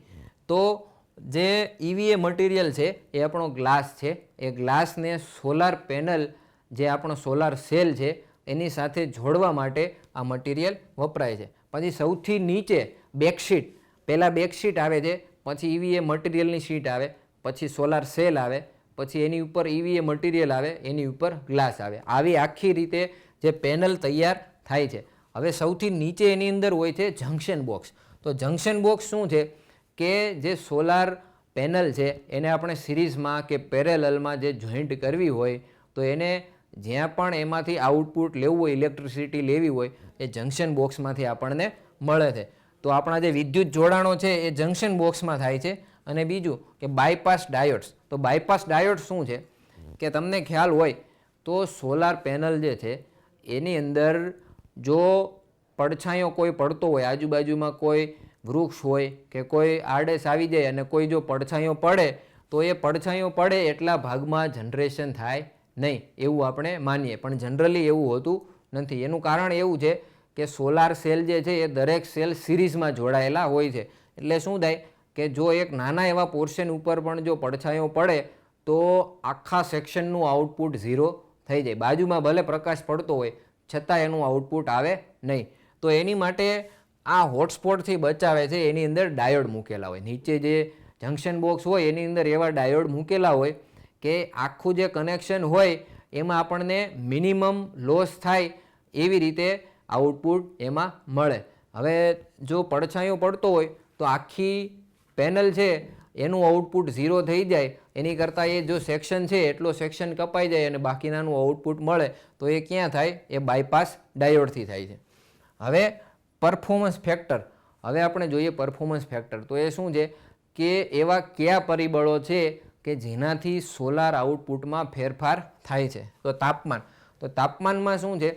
તો જે EVA મટીરિયલ છે એ આપણો ગ્લાસ છે. એ ગ્લાસને સોલાર પેનલ જે આપણો સોલાર સેલ છે એની સાથે જોડવા માટે આ મટીરિયલ વપરાય છે. પછી સૌથી નીચે બેકશીટ, પહેલાં બેકશીટ આવે છે, પછી EVA મટીરિયલની શીટ આવે, પછી સોલાર સેલ આવે, પછી એની ઉપર EVA મટીરિયલ આવે, એની ઉપર ગ્લાસ આવે. આવી આખી રીતે જે પેનલ તૈયાર થાય છે. હવે સૌથી નીચે એની અંદર હોય છે જંક્શન બોક્સ. તો જંક્શન બોક્સ શું છે કે જે સોલાર પેનલ છે એને આપણે સિરીઝમાં કે પેરેલલમાં જે જોઈન્ટ કરવી હોય તો એને જ્યાં પણ એમાંથી આઉટપુટ લેવું હોય, ઇલેક્ટ્રિસિટી લેવી હોય એ જંક્શન બોક્સમાંથી આપણને મળે છે. તો આપણા જે વિદ્યુત જોડાણો છે એ જંક્શન બોક્સમાં થાય છે. અને બીજું કે બાયપાસ ડાયોડ્સ. તો બાયપાસ ડાયોડ શું છે કે તમને ખ્યાલ હોય તો સોલાર પેનલ જે છે એની અંદર જો પડછાયો કોઈ પડતો હોય, આજુબાજુમાં કોઈ વૃક્ષ હોય કે કોઈ આડેસ આવી જાય અને કોઈ જો પડછાયો પડે તો એ પડછાયો પડે એટલા ભાગમાં જનરેશન થાય નહીં એવું આપણે માનીએ, પણ જનરલી એવું હોતું નથી. એનું કારણ એવું છે કે સોલાર સેલ જે છે એ દરેક સેલ સિરીઝમાં જોડાયેલા હોય છે એટલે શું થાય કે જો એક નાના એવા પોર્શન ઉપર પણ જો પડછાયો પડે તો આખા સેક્શનનું આઉટપુટ 0 થઈ જાય. બાજુમાં ભલે પ્રકાશ પડતો હોય છતાં એનું આઉટપુટ આવે નહીં. તો એની માટે આ હોટસ્પોટથી બચાવે છે એની અંદર ડાયોડ મૂકેલા હોય. નીચે જે જંક્શન બોક્સ હોય એની અંદર એવા ડાયોડ મૂકેલા હોય કે આખું જે કનેક્શન હોય એમાં આપણને મિનિમમ લોસ થાય એવી રીતે આઉટપુટ એમાં મળે. હવે જો પડછાયો પડતો હોય તો આખી પેનલ છે એનું આઉટપુટ 0 થઈ જાય. એની કરતાં એ જો સેક્શન છે એટલો સેક્શન કપાઈ જાય અને બાકીનાનું આઉટપુટ મળે તો એ ક્યાં થાય? એ બાયપાસ ડાયોડથી થાય છે. હવે પરફોર્મન્સ ફેક્ટર, હવે આપણે જોઈએ પરફોર્મન્સ ફેક્ટર. તો એ શું છે કે એવા કયા પરિબળો છે કે જેનાથી સોલાર આઉટપુટમાં ફેરફાર થાય છે? તો તાપમાન. તો તાપમાનમાં શું છે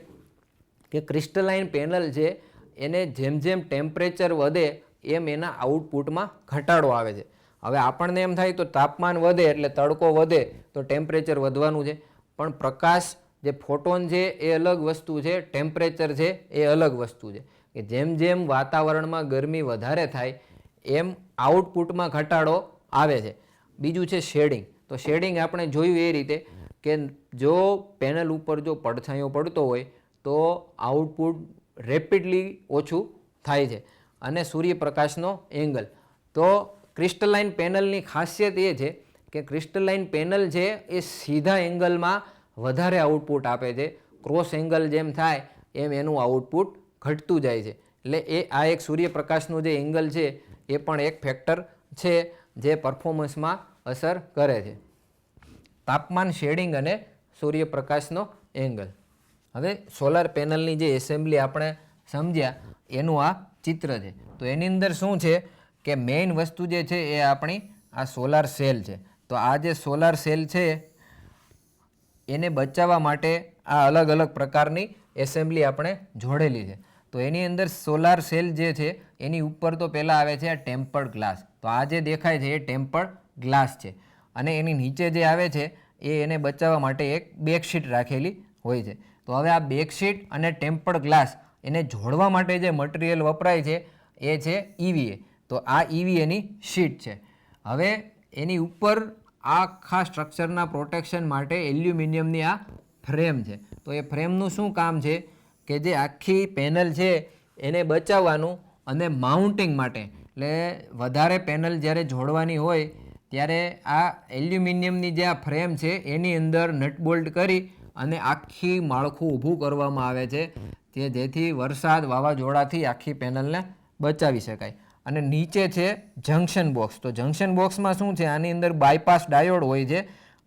કે ક્રિસ્ટલાઇન પેનલ છે એને જેમ જેમ ટેમ્પરેચર વધે એમ એના આઉટપુટમાં ઘટાડો આવે છે. હવે આપણને એમ થાય તો તાપમાન વધે એટલે તડકો વધે તો ટેમ્પરેચર વધવાનું છે, પણ પ્રકાશ જે ફોટોન છે એ અલગ વસ્તુ છે, ટેમ્પરેચર છે એ અલગ વસ્તુ છે. કે જેમ જેમ વાતાવરણમાં ગરમી વધારે થાય એમ આઉટપુટમાં ઘટાડો આવે છે. બીજું છે શેડિંગ. તો શેડિંગ આપણે જોયું એ રીતે કે જો પેનલ ઉપર જો પડછાયો પડતો હોય તો આઉટપુટ રેપિડલી ઓછું થાય છે. અને સૂર્યપ્રકાશનો એંગલ. તો ક્રિસ્ટલાઇન પેનલની ખાસિયત એ છે કે ક્રિસ્ટલાઇન પેનલ છે એ સીધા એંગલમાં વધારે આઉટપુટ આપે છે. ક્રોસ એંગલ જેમ થાય એમ એનું આઉટપુટ ઘટતું જાય છે. એટલે એ આ એક સૂર્યપ્રકાશનું જે એંગલ છે એ પણ એક ફેક્ટર છે જે પરફોર્મન્સમાં અસર કરે છે. તાપમાન, શેડિંગ અને સૂર્યપ્રકાશનો એંગલ. હવે સોલાર પેનલની જે એસેમ્બલી આપણે સમજ્યા એનું આ ચિત્ર છે. તો એની અંદર શું છે કે મેઇન વસ્તુ જે છે એ આપણી આ સોલાર સેલ છે. તો આ જે સોલાર સેલ છે એને બચાવવા માટે આ અલગ અલગ પ્રકારની એસેમ્બલી આપણે જોડેલી છે. તો એની અંદર સોલાર સેલ જે છે એની ઉપર તો પહેલાં આવે છે આ ટેમ્પર્ડ ગ્લાસ. તો આ જે દેખાય છે એ ટેમ્પર્ડ ગ્લાસ છે. અને એની નીચે જે આવે છે એ એને બચાવવા માટે એક બેકશીટ રાખેલી હોય છે. તો હવે આ બેકશીટ અને ટેમ્પર્ડ ગ્લાસ એને જોડવા માટે જે મટીરિયલ વપરાય છે એ છે EVA. તો આ EVAની શીટ છે. હવે એની ઉપર આખા સ્ટ્રક્ચરના પ્રોટેક્શન માટે એલ્યુમિનિયમની આ ફ્રેમ છે. તો એ ફ્રેમનું શું કામ છે કે જે આખી પેનલ છે એને બચાવવાનું અને માઉન્ટિંગ માટે, એટલે વધારે પેનલ જ્યારે જોડવાની હોય ત્યારે આ એલ્યુમિનિયમની જે આ ફ્રેમ છે એની અંદર નટબોલ્ટ કરી અને આખી માળખું ઊભું કરવામાં આવે છે કે જેથી વરસાદ, વાવાઝોડાથી આખી પેનલને બચાવી શકાય. અને નીચે છે જંક્શન બોક્સ. તો જંક્શન બોક્સમાં શું છે, આની અંદર બાયપાસ ડાયોડ હોય છે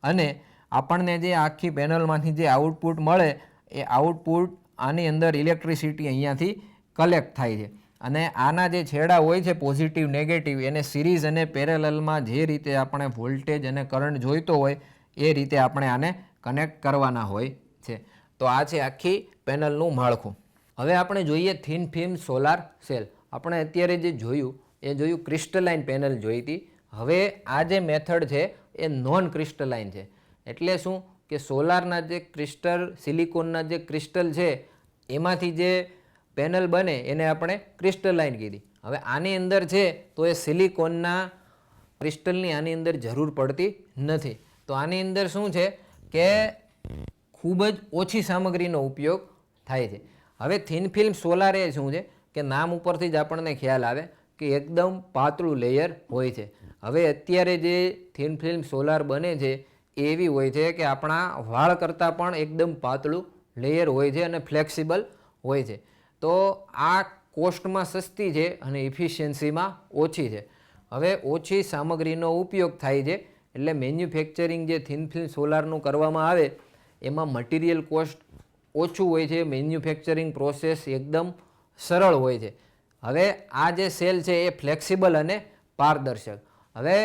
અને આપણને જે આખી પેનલમાંથી જે આઉટપુટ મળે એ આઉટપુટ આની અંદર ઇલેક્ટ્રિસિટી અહીંયાથી કલેક્ટ થાય છે. અને આના જે છેડા હોય છે પોઝિટિવ, નેગેટિવ, એને સિરીઝ અને પેરેલલમાં જે રીતે આપણે વોલ્ટેજ અને કરંટ જોઈતો હોય એ રીતે આપણે આને કનેક્ટ કરવાના હોય છે. તો આ છે આખી પેનલનું માળખું. હવે આપણે જોઈએ થિન ફિલ્મ સોલાર સેલ. આપણે અત્યારે જે જોયું ક્રિસ્ટલાઇન પેનલ જોઈ હતી. હવે આ જે મેથડ છે એ નોન ક્રિસ્ટલાઇન છે. એટલે શું કે સોલારના જે ક્રિસ્ટલ, સિલિકોનના જે ક્રિસ્ટલ છે એમાંથી જે પેનલ બને એને આપણે ક્રિસ્ટલાઇન કીધી. હવે આની અંદર છે તો એ સિલિકોનના ક્રિસ્ટલની આની અંદર જરૂર પડતી નથી. તો આની અંદર શું છે કે ખૂબ જ ઓછી સામગ્રીનો ઉપયોગ થાય છે. હવે થિન ફિલ્મ સોલાર એ શું છે કે નામ ઉપરથી જ આપણને ખ્યાલ આવે કે એકદમ પાતળું લેયર હોય છે. હવે અત્યારે જે થિન ફિલ્મ સોલાર બને છે એવી હોય છે કે આપણા વાળ કરતાં પણ એકદમ પાતળું લેયર હોય છે અને ફ્લેક્સિબલ હોય છે. તો આ કોસ્ટમાં સસ્તી છે અને ઇફિશિયન્સીમાં ઓછી છે. હવે ઓછી સામગ્રીનો ઉપયોગ થાય છે એટલે મેન્યુફેક્ચરિંગ જે થિન ફિલ્મ સોલારનું કરવામાં આવે એમાં મટીરિયલ કોસ્ટ ઓછું હોય છે, મેન્યુફેક્ચરિંગ પ્રોસેસ એકદમ સરળ હોય છે. હવે આ જે સેલ છે એ ફ્લેક્સિબલ અને પારદર્શક. હવે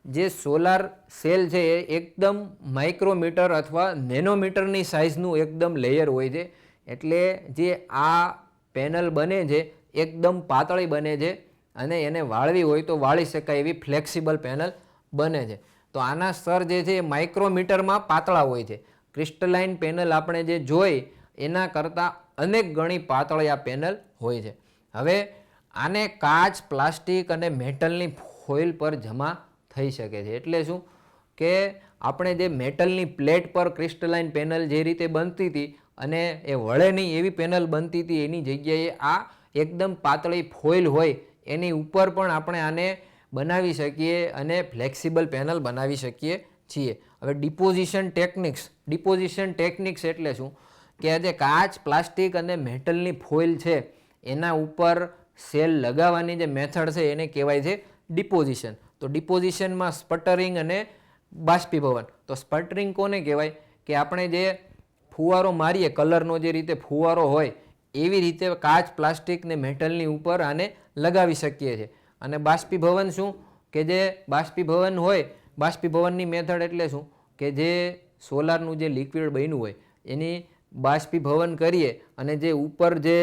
જે સોલાર સેલ છે એ એકદમ માઇક્રોમીટર અથવા નેનોમીટરની સાઇઝનું એકદમ લેયર હોય છે. એટલે જે આ પેનલ બને છે એકદમ પાતળી બને છે અને એને વાળવી હોય તો વાળી શકાય એવી ફ્લેક્સિબલ પેનલ બને છે. તો આના સ્તર જે છે એ માઇક્રોમીટરમાં પાતળા હોય છે. ક્રિસ્ટલાઇન પેનલ આપણે જે જોઈ એના કરતાં અનેક ગણી પાતળી આ પેનલ હોય છે. હવે આને કાચ, પ્લાસ્ટિક અને મેટલની ફોઇલ પર જમા થઈ શકે છે. એટલે શું કે આપણે જે મેટલની પ્લેટ પર ક્રિસ્ટલાઇન પેનલ જે રીતે બનતી હતી અને એ વળે નહીં એવી પેનલ બનતી હતી, એની જગ્યાએ આ એકદમ પાતળી ફોઇલ હોય એની ઉપર પણ આપણે આને બનાવી શકીએ અને ફ્લેક્સિબલ પેનલ બનાવી શકીએ છીએ. હવે ડિપોઝિશન ટેકનિક્સ એટલે શું કે આ જે કાચ, પ્લાસ્ટિક અને મેટલની ફોઇલ છે એના ઉપર સેલ લગાવવાની જે મેથડ છે એને કહેવાય છે ડિપોઝિશન. તો ડિપોઝિશનમાં સ્પટરિંગ અને બાષ્પીભવન. તો સ્પટરિંગ કોને કહેવાય કે આપણે જે ફુવારો મારીએ, કલરનો જે રીતે ફુવારો હોય એવી રીતે કાચ, પ્લાસ્ટિક ને મેટલની ઉપર આને લગાવી શકીએ છીએ. અને બાષ્પીભવન શું કે જે બાષ્પીભવન હોય, બાષ્પીભવનની મેથડ એટલે શું કે જે સોલારનું જે લિક્વિડ બન્યું હોય એની બાષ્પીભવન કરીએ અને જે ઉપર જે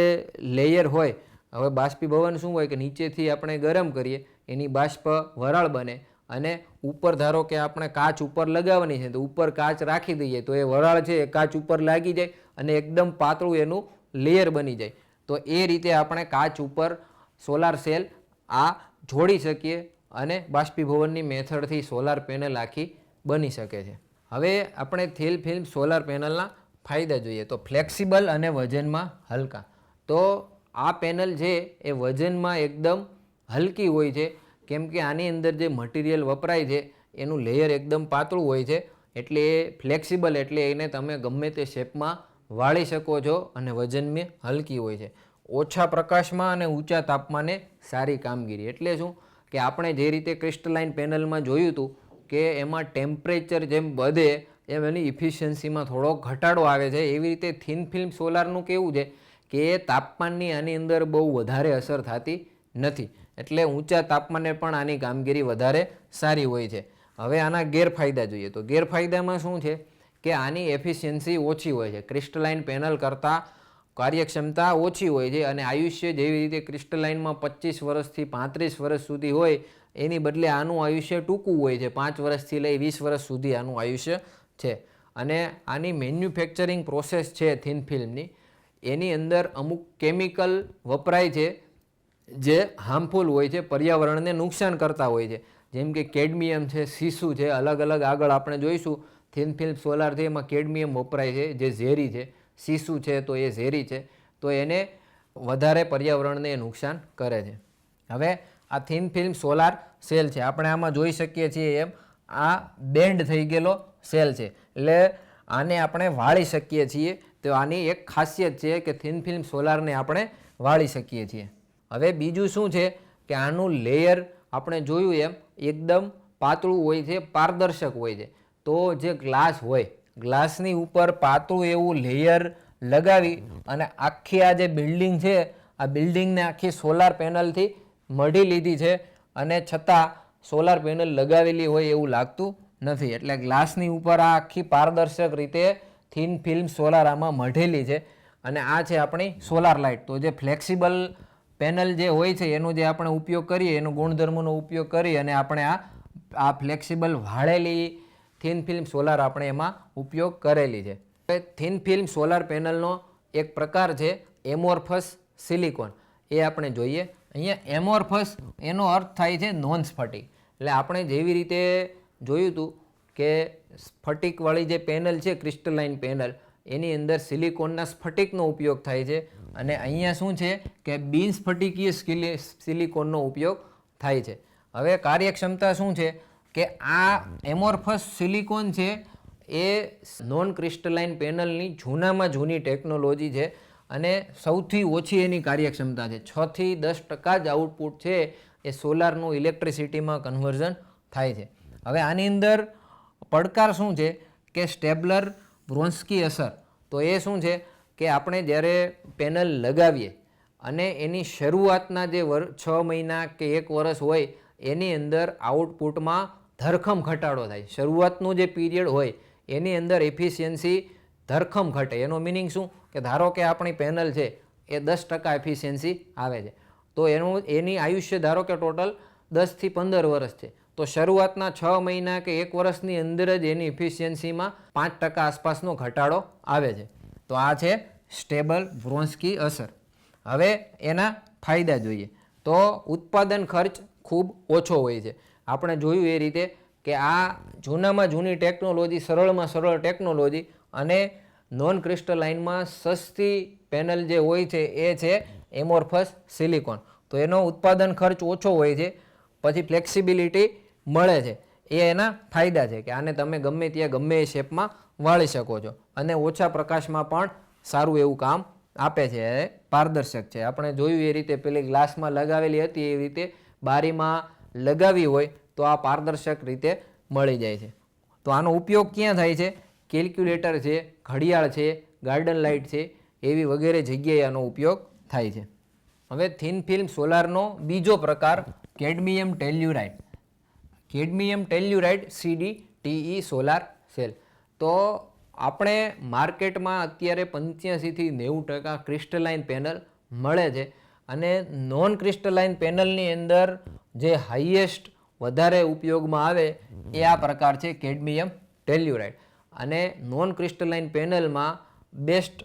લેયર હોય, હવે બાષ્પીભવન શું હોય કે નીચેથી આપણે ગરમ કરીએ એની બાષ્પ વરાળ બને અને ઉપર ધારો કે આપણે કાચ ઉપર લગાવવાની છે તો ઉપર કાચ રાખી દઈએ તો એ વરાળ છે એ કાચ ઉપર લાગી જાય અને એકદમ પાતળું એનું લેયર બની જાય. તો એ રીતે આપણે કાચ ઉપર સોલાર સેલ આ જોડી શકીએ અને બાષ્પીભવનની મેથડથી સોલાર પેનલ આખી બની શકે છે. હવે આપણે થિન ફિલ્મ સોલાર પેનલના ફાયદા જોઈએ. તો ફ્લેક્સિબલ અને વજનમાં હલકા. તો આ પેનલ છે એ વજનમાં એકદમ હલકી હોય છે, કેમ કે આની અંદર જે મટીરિયલ વપરાય છે એનું લેયર એકદમ પાતળું હોય છે, એટલે એ ફ્લેક્સિબલ એટલે એને તમે ગમે તે શેપમાં વાળી શકો છો અને વજનમાં હલકી હોય છે. ઓછા પ્રકાશમાં અને ઊંચા તાપમાને સારી કામગીરી. એટલે શું કે આપણે જે રીતે ક્રિસ્ટલાઇન પેનલમાં જોયું હતું કે એમાં ટેમ્પરેચર જેમ વધે એમ એની ઇફિશિયન્સીમાં થોડો ઘટાડો આવે છે, એવી રીતે થિન ફિલ્મ સોલારનું કેવું છે કે એ તાપમાનની આની અંદર બહુ વધારે અસર થતી નથી, એટલે ઊંચા તાપમાને પણ આની કામગીરી વધારે સારી હોય છે. હવે આના ગેરફાયદા જોઈએ. તો ગેરફાયદામાં શું છે કે આની એફિશિયન્સી ઓછી હોય છે, ક્રિસ્ટલાઇન પેનલ કરતાં કાર્યક્ષમતા ઓછી હોય છે અને આયુષ્ય જેવી રીતે ક્રિસ્ટલાઇનમાં 25 વર્ષથી 35 વર્ષ સુધી હોય એની બદલે આનું આયુષ્ય ટૂંકું હોય છે, 5 વર્ષથી લઈ 20 વર્ષ સુધી આનું આયુષ્ય છે. અને આની મેન્યુફેક્ચરિંગ પ્રોસેસ છે થિન ફિલ્મની, એની અંદર અમુક કેમિકલ વપરાય છે જે હાર્મફુલ હોય છે, પર્યાવરણને નુકસાન કરતા હોય છે, જેમ કે કેડમિયમ છે, સીસુ છે, અલગ અલગ આગળ આપણે જોઈશું થિન ફિલ્મ સોલાર છે એમાં કેડમિયમ વપરાય છે જે ઝેરી છે, સીસુ છે તો એ ઝેરી છે, તો એને વધારે પર્યાવરણને નુકસાન કરે છે. હવે આ થિન ફિલ્મ સોલાર સેલ છે, આપણે આમાં જોઈ શકીએ છીએ એમ આ બેન્ડ થઈ ગયેલો સેલ છે, એટલે આને આપણે વાળી શકીએ છીએ. તો આની એક ખાસિયત છે કે થિન ફિલ્મ સોલારને આપણે વાળી શકીએ છીએ. હવે બીજું શું છે કે આનું લેયર આપણે જોયું એમ એકદમ પાતળું હોય છે, પારદર્શક હોય છે. તો જે ગ્લાસ હોય, ગ્લાસની ઉપર પાતળું એવું લેયર લગાવી અને આખી આ જે બિલ્ડિંગ છે આ બિલ્ડિંગને આખી સોલાર પેનલથી મઢી લીધી છે અને છતાં સોલાર પેનલ લગાવેલી હોય એવું લાગતું નથી. એટલે ગ્લાસની ઉપર આ આખી પારદર્શક રીતે થિન ફિલ્મ સોલાર આમાં મઢેલી છે. અને આ છે આપણી સોલાર લાઇટ. તો જે ફ્લેક્સિબલ પેનલ જે હોય છે એનો જે આપણે ઉપયોગ કરીએ, એનો ગુણધર્મોનો ઉપયોગ કરી અને આપણે આ ફ્લેક્સિબલ વાળેલી થિન ફિલ્મ સોલાર આપણે એમાં ઉપયોગ કરેલી છે. થિન ફિલ્મ સોલાર પેનલનો એક પ્રકાર છે એમોર્ફસ સિલિકોન, એ આપણે જોઈએ. અહીંયા એમોર્ફસ એનો અર્થ થાય છે નોન સ્ફટિક. એટલે આપણે જેવી રીતે જોયું હતું કે સ્ફટિકવાળી જે પેનલ છે ક્રિસ્ટલાઇન પેનલ, એની અંદર સિલિકોનના સ્ફટિકનો ઉપયોગ થાય છે અને અહીંયા શું છે કે બિન સ્ફટિકીય સિલિકોનનો ઉપયોગ થાય છે. હવે કાર્યક્ષમતા શું છે કે આ એમોર્ફસ સિલિકોન છે એ નોન ક્રિસ્ટલાઇન પેનલની જૂનામાં જૂની ટેકનોલોજી છે અને સૌથી ઓછી એની કાર્યક્ષમતા છે. 6 થી 10% જ આઉટપુટ છે એ સોલારનું ઇલેક્ટ્રિસિટીમાં કન્વર્ઝન થાય છે. હવે આની અંદર પડકાર શું છે કે સ્ટેબલર વ્રોન્સ્કી અસર. તો એ શું છે કે આપણે જ્યારે પેનલ લગાવીએ અને એની શરૂઆતના જે 6 મહિના કે 1 વર્ષ હોય એની અંદર આઉટપુટમાં ધરખમ ઘટાડો થાય. શરૂઆતનું જે પીરિયડ હોય એની અંદર એફિશિયન્સી ધરખમ ઘટે. એનો મિનિંગ શું કે ધારો કે આપણી પેનલ છે એ 10% એફિશિયન્સી આવે છે, તો એની આયુષ્ય ધારો કે ટોટલ 10 થી 15 વર્ષ છે, તો શરૂઆતના 6 મહિના કે 1 વર્ષની અંદર જ એની એફિશિયન્સીમાં 5% આસપાસનો ઘટાડો આવે છે. તો આ છે સ્ટેબલ વ્રોન્સ્કી અસર. હવે એના ફાયદા જોઈએ. તો ઉત્પાદન ખર્ચ ખૂબ ઓછો હોય છે. આપણે જોયું એ રીતે કે આ જૂનામાં જૂની ટેકનોલોજી, સરળમાં સરળ ટેકનોલોજી અને નોન ક્રિસ્ટલાઇનમાં સસ્તી પેનલ જે હોય છે એ છે એમોર્ફસ સિલિકોન. તો એનો ઉત્પાદન ખર્ચ ઓછો હોય છે, પછી ફ્લેક્સિબિલિટી મળે છે. એ એના ફાયદા છે કે આને તમે ગમે ત્યાં ગમે એ શેપમાં વાળી શકો છો અને ઓછા પ્રકાશમાં પણ સારું એવું કામ આપે છે. એ પારદર્શક છે. આપણે જોયું એ રીતે પેલી ગ્લાસમાં લગાવેલી હતી એ રીતે બારીમાં લગાવી હોય તો આ પારદર્શક રીતે મળી જાય છે. તો આનો ઉપયોગ ક્યાં થાય છે? કેલ્ક્યુલેટર છે, ઘડિયાળ છે, ગાર્ડન લાઇટ છે, એવી વગેરે જગ્યાએ આનો ઉપયોગ થાય છે. હવે થિન ફિલ્મ સોલારનો બીજો પ્રકાર cadmium telluride. Cadmium telluride CDTE solar cell. તો આપણે માર્કેટમાં અત્યારે 85થી 90% ક્રિસ્ટલાઇન પેનલ મળે છે અને નોન ક્રિસ્ટલાઇન પેનલની અંદર જે હાઈએસ્ટ વધારે ઉપયોગમાં આવે એ આ પ્રકાર છે કેડમિયમ ટેલ્યુરાઇડ. અને નોન ક્રિસ્ટલાઇન પેનલમાં બેસ્ટ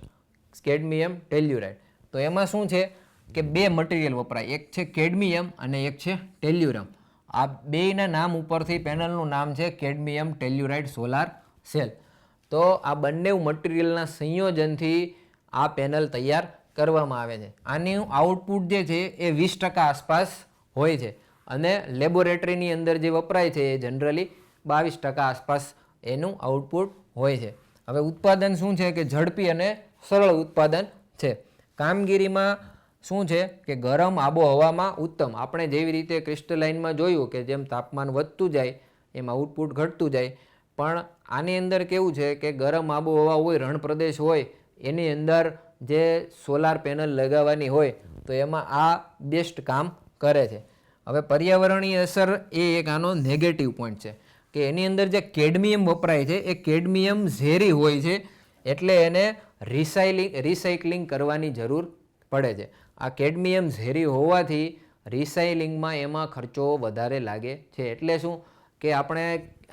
કેડમિયમ ટેલ્યુરાઇડ. તો એમાં શું છે કે બે મટીરિયલ વપરાય, એક છે કેડમિયમ અને એક છે ટેલ્યુરમ. આ બેયના નામ ઉપરથી પેનલનું નામ છે કેડમિયમ ટેલ્યુરાઇડ સોલાર સેલ. તો આ બંને મટીરિયલના સંયોજનથી આ પેનલ તૈયાર કરવામાં આવે છે. આનું આઉટપુટ જે છે એ 20% આસપાસ હોય છે અને લેબોરેટરીની અંદર જે વપરાય છે એ જનરલી 22% આસપાસ એનું આઉટપુટ હોય છે. હવે ઉત્પાદન શું છે કે ઝડપી અને સરળ ઉત્પાદન છે. કામગીરીમાં શું છે કે ગરમ આબોહવામાં ઉત્તમ. આપણે જેવી રીતે ક્રિસ્ટલાઇનમાં જોયું કે જેમ તાપમાન વધતું જાય એમ આઉટપુટ ઘટતું જાય, પણ આની અંદર કેવું છે કે ગરમ આબોહવા હોય, રણ પ્રદેશ હોય, એની અંદર જે સોલાર પેનલ લગાવવાની હોય તો એમાં આ બેસ્ટ કામ કરે છે. હવે પર્યાવરણીય અસર એ એક આનો નેગેટિવ પોઈન્ટ છે કે એની અંદર જે કેડમિયમ વપરાય છે એ કેડમિયમ ઝેરી હોય છે, એટલે એને રિસાયકલિંગ કરવાની જરૂર પડે છે. આ કેડમિયમ ઝેરી હોવાથી રિસાયકલિંગમાં એમાં ખર્ચો વધારે લાગે છે. એટલે શું કે આપણે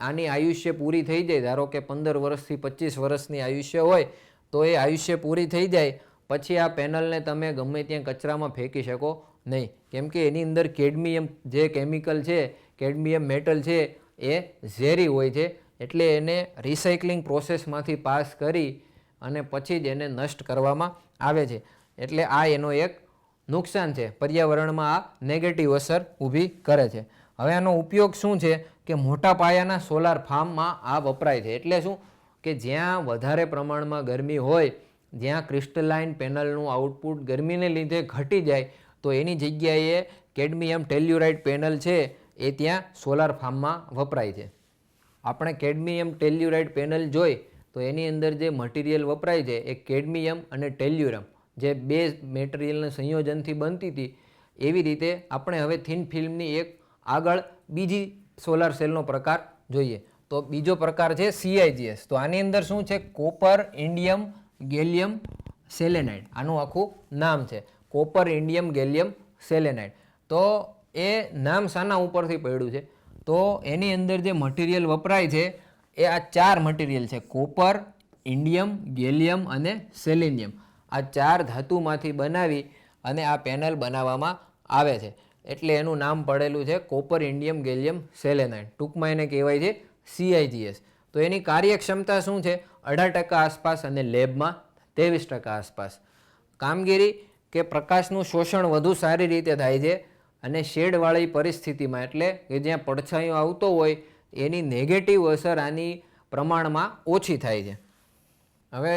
આની આયુષ્ય પૂરી થઈ જાય, ધારો કે 15 વર્ષથી 25 વર્ષની આયુષ્ય હોય તો એ આયુષ્ય પૂરી થઈ જાય પછી આ પેનલને તમે ગમે ત્યાં કચરામાં ફેંકી શકો નહીં, કેમ કે એની અંદર કેડમિયમ જે કેમિકલ છે, કેડમિયમ મેટલ છે એ ઝેરી હોય છે. એટલે એને રિસાયકલિંગ પ્રોસેસમાંથી પાસ કરી અને પછી જ એને નષ્ટ કરવામાં આવે છે. એટલે આ એનો એક નુકસાન છે, પર્યાવરણમાં આ નેગેટિવ અસર ઊભી કરે છે. હવે આનો ઉપયોગ શું છે કે મોટા પાયાના સોલાર ફાર્મમાં આ વપરાય છે. એટલે શું કે જ્યાં વધારે પ્રમાણમાં ગરમી હોય, જ્યાં ક્રિસ્ટલાઇન પેનલનું આઉટપુટ ગરમીને લીધે ઘટી જાય તો એની જગ્યાએ કેડમિયમ ટેલ્યુરાઇડ પેનલ છે એ ત્યાં સોલાર ફાર્મમાં વપરાય છે. આપણે કેડમિયમ ટેલ્યુરાઇડ પેનલ જોઈ તો એની અંદર જે મટીરિયલ વપરાય છે એ કેડમિયમ અને ટેલ્યુરમ જે બે મટીરિયલના સંયોજનથી બનતી હતી. એવી રીતે આપણે હવે થિન ફિલ્મની એક આગળ બીજી સોલાર સેલનો પ્રકાર જોઈએ. તો બીજો પ્રકાર છે CIGS. તો આની અંદર શું છે? Copper indium gallium selenide. આનું આખું નામ છે કોપર ઇન્ડિયમ ગેલિયમ સેલેનાઇડ. તો એ નામ શાના ઉપરથી પડ્યું છે? તો એની અંદર જે મટીરિયલ વપરાય છે એ આ 4 મટીરિયલ છે, કોપર, ઇન્ડિયમ, ગેલિયમ અને સેલેનિયમ. આ 4 ધાતુમાંથી બનાવી અને આ પેનલ બનાવવામાં આવે છે. એટલે એનું નામ પડેલું છે કોપર ઇન્ડિયમ ગેલિયમ સેલેનાઇડ. ટૂંકમાં એને કહેવાય છે CIGS. તો એની કાર્યક્ષમતા શું છે? 18% આસપાસ અને લેબમાં 23% આસપાસ. કામગીરી કે પ્રકાશનું શોષણ વધુ સારી રીતે થાય છે અને શેડવાળી પરિસ્થિતિમાં, એટલે કે જ્યાં પડછાયો આવતો હોય એની નેગેટિવ અસર આની પ્રમાણમાં ઓછી થાય છે. હવે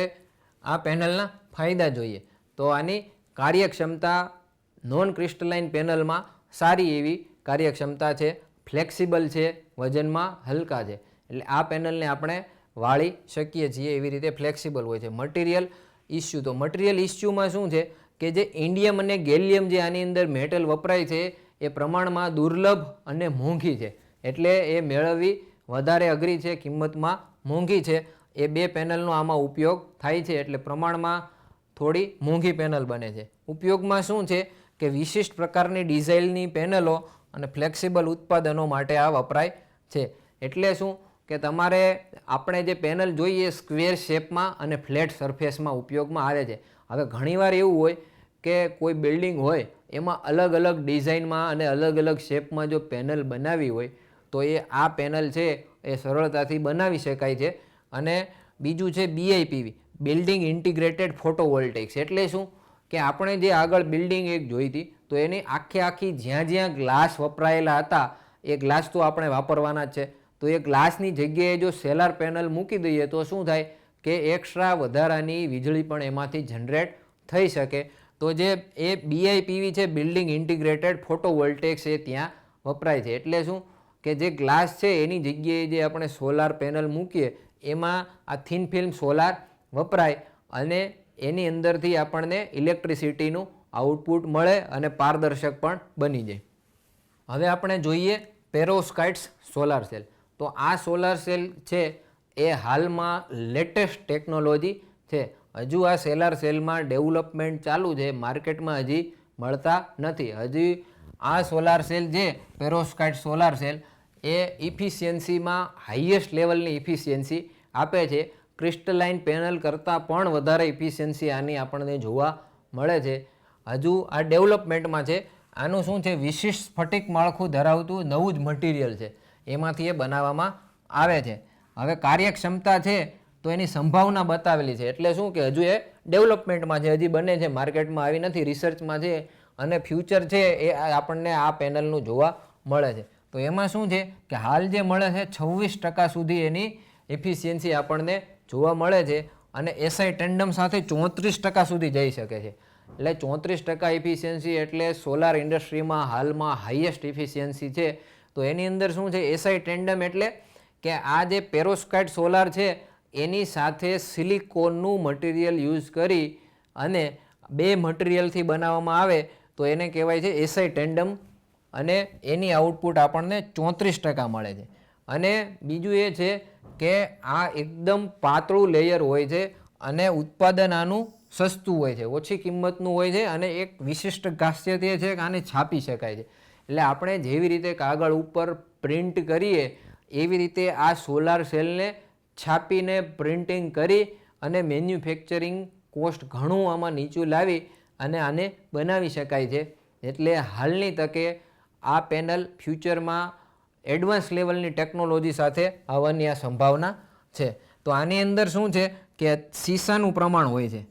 આ પેનલના ફાયદા જોઈએ તો આની કાર્યક્ષમતા નોન ક્રિસ્ટલાઇન પેનલમાં સારી એવી કાર્યક્ષમતા છે, ફ્લેક્સિબલ છે, વજનમાં હલકા છે. એટલે આ પેનલને આપણે વાળી શકીએ છીએ, એવી રીતે ફ્લેક્સિબલ હોય છે. મટીરિયલ ઇસ્યુ, તો મટીરિયલ ઇસ્યુમાં શું છે કે જે ઇન્ડિયમ અને ગેલિયમ જે આની અંદર મેટલ વપરાય છે એ પ્રમાણમાં દુર્લભ અને મોંઘી છે. એટલે એ મેળવવી વધારે અઘરી છે, કિંમતમાં મોંઘી છે. એ બે પેનલનો આમાં ઉપયોગ થાય છે એટલે પ્રમાણમાં થોડી મોંઘી પેનલ બને છે. ઉપયોગમાં શું છે કે વિશિષ્ટ પ્રકારની ડિઝાઇનની પેનલો અને ફ્લેક્સિબલ ઉત્પાદનો માટે આ વપરાય છે. એટલે શું કે તમારે આપણે જે પેનલ જોઈએ સ્ક્વેર શેપમાં અને ફ્લેટ સરફેસમાં ઉપયોગમાં આવે છે. હવે ઘણીવાર એવું હોય કે કોઈ બિલ્ડિંગ હોય એમાં અલગ અલગ ડિઝાઇનમાં અને અલગ અલગ શેપમાં જો પેનલ બનાવી હોય તો એ આ પેનલ છે એ સરળતાથી બનાવી શકાય છે. અને બીજું છે BIPV, બિલ્ડિંગ ઇન્ટિગ્રેટેડ ફોટોવોલ્ટેઇક્સ. એટલે શું કે આપણે જે આગળ બિલ્ડિંગ એક જોઈ હતી તો એની આખી જ્યાં જ્યાં ગ્લાસ વપરાયેલા હતા એ ગ્લાસ તો આપણે વાપરવાના જ છે. તો એ ગ્લાસની જગ્યાએ જો સોલાર પેનલ મૂકી દઈએ તો શું થાય કે એક્સ્ટ્રા વધારાની વીજળી પણ એમાંથી જનરેટ થઈ શકે. તો જે એ BIPV છે, બિલ્ડિંગ ઇન્ટિગ્રેટેડ ફોટોવોલ્ટેઇક્સ, એ ત્યાં વપરાય છે. એટલે શું કે જે ગ્લાસ છે એની જગ્યાએ જે આપણે સોલાર પેનલ મૂકીએ એમાં આ થિન ફિલ્મ સોલાર વપરાય અને એની અંદરથી આપણને ઇલેક્ટ્રિસિટીનું આઉટપુટ મળે અને પારદર્શક પણ બની જાય. હવે આપણે જોઈએ પેરોસ્કાઇટ્સ સોલાર સેલ. તો આ સોલાર સેલ છે એ હાલમાં લેટેસ્ટ ટેકનોલોજી છે. હજુ આ સોલાર સેલમાં ડેવલપમેન્ટ ચાલુ છે, માર્કેટમાં હજી મળતા નથી. હજી આ સોલાર સેલ જે પેરોસ્કાઇટ સોલાર સેલ એ ઇફિશિયન્સીમાં હાઈએસ્ટ લેવલની ઇફિશિયન્સી આપે છે. ક્રિસ્ટલાઇન પેનલ કરતાં પણ વધારે ઇફિશિયન્સી આની આપણને જોવા મળે છે. હજુ આ ડેવલપમેન્ટમાં છે. આનું શું છે, વિશિષ્ટ સ્ફટિક માળખું ધરાવતું નવું જ મટીરિયલ છે, એમાંથી એ બનાવવામાં આવે છે. હવે કાર્યક્ષમતા છે તો એની સંભાવના બતાવેલી છે. એટલે શું કે હજુ એ ડેવલપમેન્ટમાં છે, હજી બને છે, માર્કેટમાં આવી નથી, રિસર્ચમાં છે. અને ફ્યુચર છે એ આપણને આ પેનલનું જોવા મળે છે. તો એમાં શું છે કે હાલ જે મળે છે 26% સુધી એની એફિશિયન્સી આપણને જોવા મળે છે. અને SI ટેન્ડમ સાથે 34% સુધી જઈ શકે છે. એટલે 34% એફિશિયન્સી એટલે સોલાર ઇન્ડસ્ટ્રીમાં હાલમાં હાઈએસ્ટ એફિશિયન્સી છે. તો એની અંદર શું છે, SI ટેન્ડમ એટલે કે આ જે પેરોસ્કાઇટ સોલાર છે એની સાથે સિલિકોનનું મટીરિયલ યુઝ કરી અને બે મટીરિયલથી બનાવવામાં આવે તો એને કહેવાય છે SI ટેન્ડમ. અને એની આઉટપુટ આપણને 34% મળે છે. અને બીજું એ છે કે આ એકદમ પાતળું લેયર હોય છે અને ઉત્પાદન આનું સસ્તું હોય છે, ઓછી કિંમતનું હોય છે. અને એક વિશિષ્ટ ખાસિયત એ છે કે આને છાપી શકાય છે. એટલે આપણે જેવી રીતે કાગળ ઉપર પ્રિન્ટ કરીએ એવી રીતે આ સોલાર સેલને છાપીને પ્રિન્ટિંગ કરી અને મેન્યુફેક્ચરિંગ કોસ્ટ ઘણું આમાં નીચું લાવી અને આને બનાવી શકાય છે. એટલે હાલની તકે આ પેનલ ફ્યુચરમાં એડવાન્સ લેવલની ટેકનોલોજી સાથે આવવાની આ સંભાવના છે. તો આની અંદર શું છે કે સીસાનું પ્રમાણ હોય છે.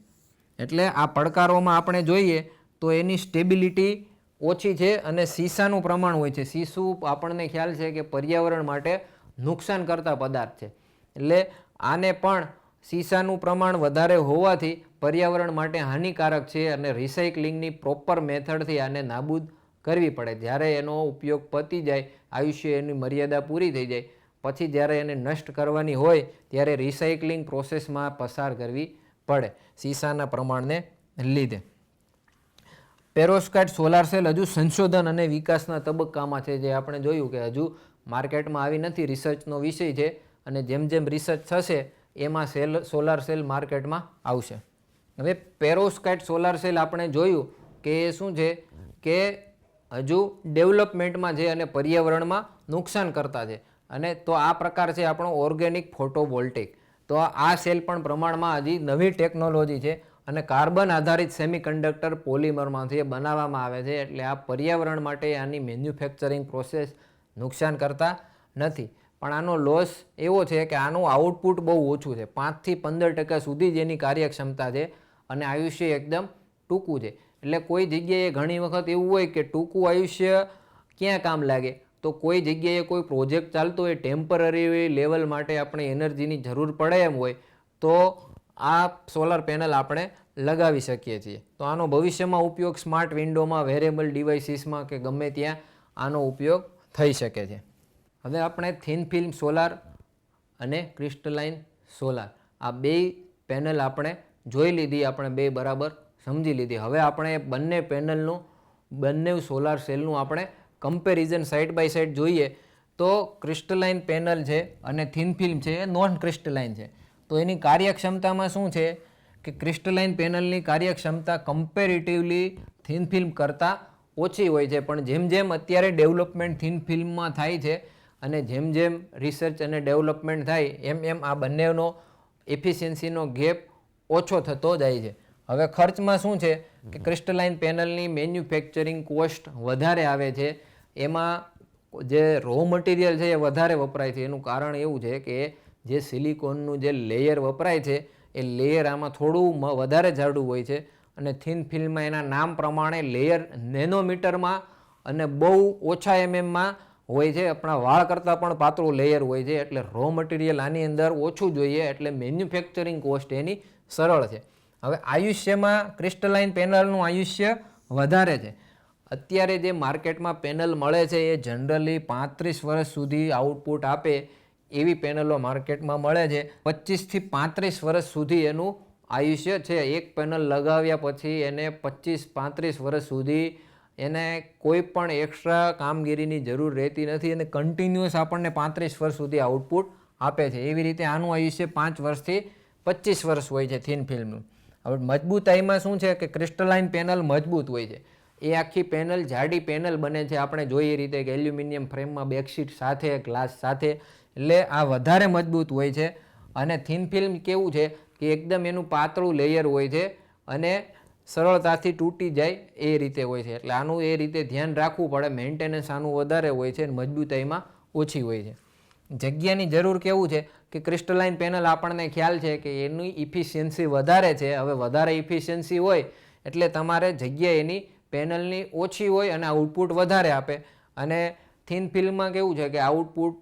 એટલે આ પડકારોમાં આપણે જોઈએ તો એની સ્ટેબિલિટી ઓછી છે અને સીસાનું પ્રમાણ હોય છે. સીસું આપણને ખ્યાલ છે કે પર્યાવરણ માટે નુકસાન કરતા પદાર્થ છે. એટલે આને પણ સીસાનું પ્રમાણ વધારે હોવાથી પર્યાવરણ માટે હાનિકારક છે અને રિસાયકલિંગની પ્રોપર મેથડથી આને નાબૂદ કરવી પડે. જ્યારે એનો ઉપયોગ પતી જાય, આયુષ્ય એની મર્યાદા પૂરી થઈ જાય, પછી જ્યારે એને નષ્ટ કરવાની હોય ત્યારે રિસાયકલિંગ પ્રોસેસમાં પસાર કરવી પડે સીસાના પ્રમાણને લીધે. પેરોસ્કાઇટ સોલાર સેલ હજુ સંશોધન અને વિકાસના તબક્કામાં છે. જે આપણે જોયું કે હજુ માર્કેટમાં આવી નથી, રિસર્ચનો વિષય છે. અને જેમ જેમ રિસર્ચ થશે એમાં સોલાર સેલ માર્કેટમાં આવશે. હવે પેરોસ્કાઇટ સોલાર સેલ આપણે જોયું કે એ શું છે કે હજુ ડેવલપમેન્ટમાં છે અને પર્યાવરણમાં નુકસાન કરતા છે. અને તો આ પ્રકાર છે આપણો ઓર્ગેનિક ફોટોવોલ્ટેઇક. તો આ સેલ પણ પ્રમાણમાં હજી નવી ટેકનોલોજી છે અને કાર્બન આધારિત સેમિકન્ડક્ટર પોલિમરમાંથી બનાવવામાં આવે છે. એટલે આ પર્યાવરણ માટે આની મેન્યુફેક્ચરિંગ પ્રોસેસ નુકસાન કરતા નથી. પણ આનો લોસ એવો છે કે આનું આઉટપુટ બહુ ઓછું છે, 5 થી 15% સુધી જ એની કાર્યક્ષમતા છે અને આયુષ્ય એકદમ ટૂંકું છે. એટલે કોઈ જગ્યાએ ઘણી વખત એવું હોય કે ટૂંકું આયુષ્ય ક્યાં કામ લાગે, તો કોઈ જગ્યાએ કોઈ પ્રોજેક્ટ ચાલતો હોય, ટેમ્પરરી લેવલ માટે આપણે એનર્જીની જરૂર પડે એમ હોય તો આ સોલાર પેનલ આપણે લગાવી શકીએ છીએ. તો આનો ભવિષ્યમાં ઉપયોગ સ્માર્ટ વિન્ડોમાં, વેરેબલ ડિવાઇસીસમાં કે ગમે ત્યાં આનો ઉપયોગ થઈ શકે છે. હવે આપણે થિન ફિલ્મ સોલાર અને ક્રિસ્ટલાઇન સોલાર આ બે પેનલ આપણે જોઈ લીધી, આપણે બે બરાબર સમજી લીધી. હવે આપણે બંને પેનલનું, બંને સોલાર સેલનું આપણે કમ્પેરિઝન સાઇડ બાય સાઇડ જોઈએ તો ક્રિસ્ટલાઇન પેનલ છે અને થિન ફિલ્મ છે એ નોન ક્રિસ્ટલાઇન છે. તો એની કાર્યક્ષમતામાં શું છે કે ક્રિસ્ટલાઇન પેનલની કાર્યક્ષમતા કમ્પેરેટિવલી થિન ફિલ્મ કરતાં ઓછી હોય છે. પણ જેમ જેમ અત્યારે ડેવલપમેન્ટ થિન ફિલ્મમાં થાય છે અને જેમ જેમ રિસર્ચ અને ડેવલપમેન્ટ થાય એમ એમ આ બંનેનો એફિશિયન્સીનો ગેપ ઓછો થતો જાય છે. હવે ખર્ચમાં શું છે કે ક્રિસ્ટલાઇન પેનલની મેન્યુફેક્ચરિંગ કોસ્ટ વધારે આવે છે, એમાં જે રો મટીરિયલ છે એ વધારે વપરાય છે. એનું કારણ એવું છે કે જે સિલિકોનનું જે લેયર વપરાય છે એ લેયર આમાં થોડું વધારે જાડું હોય છે અને થિન ફિલ્મમાં એના નામ પ્રમાણે લેયર નેનોમીટરમાં અને બહુ ઓછા એમએમમાં હોય છે. આપણા વાળ કરતાં પણ પાતળું લેયર હોય છે, એટલે રો મટીરિયલ આની અંદર ઓછું જોઈએ, એટલે મેન્યુફેક્ચરિંગ કોસ્ટ એની સરળ છે. હવે આયુષ્યમાં ક્રિસ્ટલાઇન પેનલનું આયુષ્ય વધારે છે. અત્યારે જે માર્કેટમાં પેનલ મળે છે એ જનરલી 35 વર્ષ સુધી આઉટપુટ આપે એવી પેનલો માર્કેટમાં મળે છે. 25થી 35 વર્ષ સુધી એનું આયુષ્ય છે. એક પેનલ લગાવ્યા પછી એને 25-35 વર્ષ સુધી એને કોઈ પણ એક્સ્ટ્રા કામગીરીની જરૂર રહેતી નથી અને કન્ટિન્યુઅસ આપણને 35 વર્ષ સુધી આઉટપુટ આપે છે. એવી રીતે આનું આયુષ્ય 5 વર્ષથી 25 વર્ષ હોય છે થિન ફિલ્મનું. હવે મજબૂતાઈમાં શું છે કે ક્રિસ્ટલાઇન પેનલ મજબૂત હોય છે. એ આખી પેનલ જાડી પેનલ બને છે, આપણે જોઈએ રીતે કે એલ્યુમિનિયમ ફ્રેમમાં બેકશીટ સાથે ગ્લાસ સાથે, એટલે આ વધારે મજબૂત હોય છે. અને થિન ફિલ્મ કેવું છે કે એકદમ એનું પાતળું લેયર હોય છે અને સરળતાથી તૂટી જાય એ રીતે હોય છે, એટલે આનું એ રીતે ધ્યાન રાખવું પડે. મેન્ટેનન્સ આનું વધારે હોય છે અને મજબૂતાઈમાં ઓછી હોય છે. જગ્યાની જરૂર કેવું છે કે ક્રિસ્ટલાઇન પેનલ આપણને ખ્યાલ છે કે એની ઇફિશિયન્સી વધારે છે. હવે વધારે ઇફિશિયન્સી હોય એટલે તમારે જગ્યા એની પેનલની ઓછી હોય અને આઉટપુટ વધારે આપે. અને થિન ફિલ્મમાં કેવું છે કે આઉટપુટ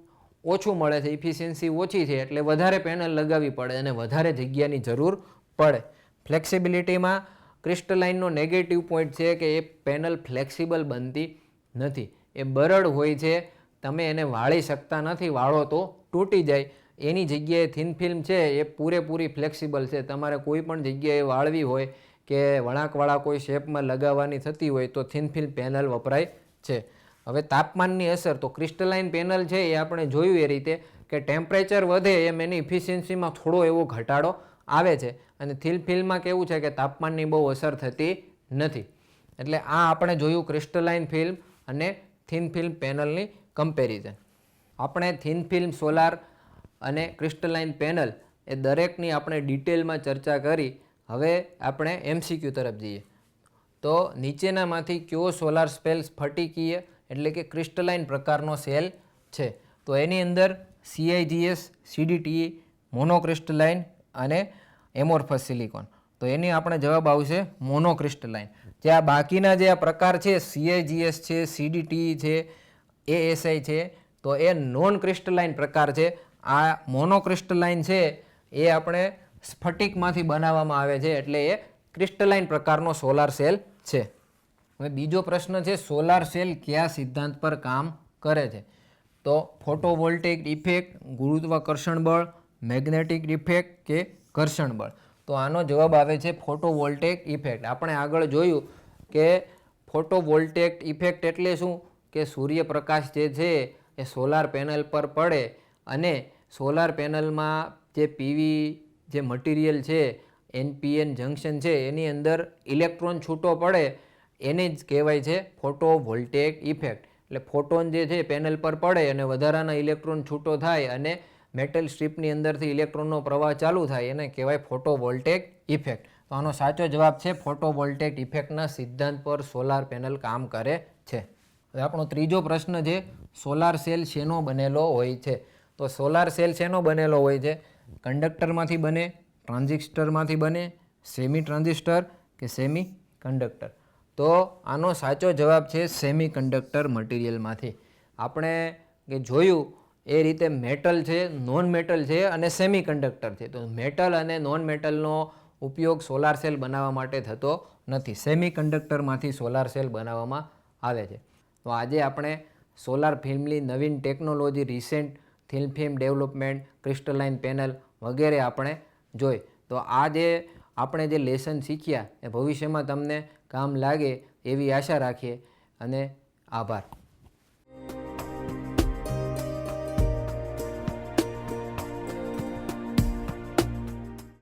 ઓછું મળે છે, ઇફિશિયન્સી ઓછી છે, એટલે વધારે પેનલ લગાવવી પડે અને વધારે જગ્યાની જરૂર પડે. ફ્લેક્સિબિલિટીમાં ક્રિસ્ટલાઇનનો નેગેટિવ પોઈન્ટ છે કે એ પેનલ ફ્લેક્સિબલ બનતી નથી, એ બરડ હોય છે, તમે એને વાળી શકતા નથી, વાળો તો તૂટી જાય. એની જગ્યાએ થિન ફિલ્મ છે એ પૂરેપૂરી ફ્લેક્સિબલ છે. તમારે કોઈ પણ જગ્યાએ વાળવી હોય કે વળાંકવાળા કોઈ શેપમાં લગાવવાની થતી હોય તો થિન ફિલ્મ પેનલ વપરાય છે. હવે તાપમાનની અસર, તો ક્રિસ્ટલાઇન પેનલ છે એ આપણે જોયું એ રીતે કે ટેમ્પરેચર વધે એમ એની ઇફિશિયન્સીમાં થોડો એવો ઘટાડો આવે છે અને થિન ફિલ્મમાં કેવું છે કે તાપમાનની બહુ અસર થતી નથી. એટલે આ આપણે જોયું ક્રિસ્ટલાઇન ફિલ્મ અને થિન ફિલ્મ પેનલની કમ્પેરિઝન. આપણે થિન ફિલ્મ સોલાર અને ક્રિસ્ટલાઇન પેનલ એ દરેકની આપણે ડિટેલમાં ચર્ચા કરી. હવે આપણે MCQ તરફ જઈએ. તો નીચેનામાંથી કયો સોલાર સેલ સ્ફટિકીય એટલે કે ક્રિસ્ટલાઇન પ્રકારનો સેલ છે? તો એની અંદર CIGS, CDTE, મોનોક્રિસ્ટલાઇન અને એમોર્ફસ સિલિકોન. તો એની આપણે જવાબ આવશે મોનોક્રિસ્ટલાઇન. જે આ બાકીના જે આ પ્રકાર છે, CIGS છે, CDTE છે, ASI છે, તો એ નોન ક્રિસ્ટલાઇન પ્રકાર છે. આ મોનોક્રિસ્ટલાઇન છે એ આપણે સ્ફટિકમાંથી બનાવવામાં આવે છે, એટલે એ ક્રિસ્ટલાઇન પ્રકારનો સોલાર સેલ છે. હવે બીજો પ્રશ્ન છે, સોલાર સેલ કયા સિદ્ધાંત પર કામ કરે છે? તો ફોટોવોલ્ટેઇક ઇફેક્ટ, ગુરુત્વાકર્ષણ બળ, મેગ્નેટિક ઇફેક્ટ કે ઘર્ષણ બળ. તો આનો જવાબ આવે છે ફોટોવોલ્ટેઇક ઇફેક્ટ. આપણે આગળ જોયું કે ફોટોવોલ્ટેઇક ઇફેક્ટ એટલે શું કે સૂર્યપ્રકાશ જે છે એ સોલાર પેનલ પર પડે અને સોલાર પેનલમાં જે પીવી જે મટીરિયલ છે, NPN જંકશન છે, એની અંદર ઇલેક્ટ્રોન છૂટો પડે એને જ કહેવાય છે ફોટોવોલ્ટેઇક ઇફેક્ટ. એટલે ફોટોન જે છે પેનલ પર પડે અને વધારાના ઇલેક્ટ્રોન છૂટો થાય અને મેટલ સ્ટ્રીપની અંદરથી ઇલેક્ટ્રોનનો પ્રવાહ ચાલુ થાય, એને કહેવાય ફોટોવોલ્ટેઇક ઇફેક્ટ. તો આનો સાચો જવાબ છે ફોટોવોલ્ટેઇક ઇફેક્ટના સિદ્ધાંત પર સોલાર પેનલ કામ કરે છે. હવે આપણો ત્રીજો પ્રશ્ન છે, સોલાર સેલ શેનો બનેલો હોય છે? તો સોલાર સેલ શેનો બનેલો હોય છે? કંડક્ટરમાંથી બને, ટ્રાન્ઝિસ્ટરમાંથી બને, સેમી ટ્રાન્ઝિસ્ટર કે સેમી કંડક્ટર? તો આનો સાચો જવાબ છે સેમી કંડક્ટર મટીરિયલમાંથી. આપણે કે જોયું એ રીતે મેટલ છે, નોન મેટલ છે અને સેમી કંડક્ટર છે. તો મેટલ અને નોન મેટલનો ઉપયોગ સોલાર સેલ બનાવવા માટે થતો નથી, સેમી કંડક્ટરમાંથી સોલાર સેલ બનાવવામાં આવે છે. તો આજે આપણે સોલાર ફિલ્મની નવીન technology, recent thin film development, crystalline panel વગેરે આપણે જોઈ. તો આ જે આપણે જે લેસન શીખ્યા એ ભવિષ્યમાં તમને કામ લાગે એવી આશા રાખીએ અને આભાર.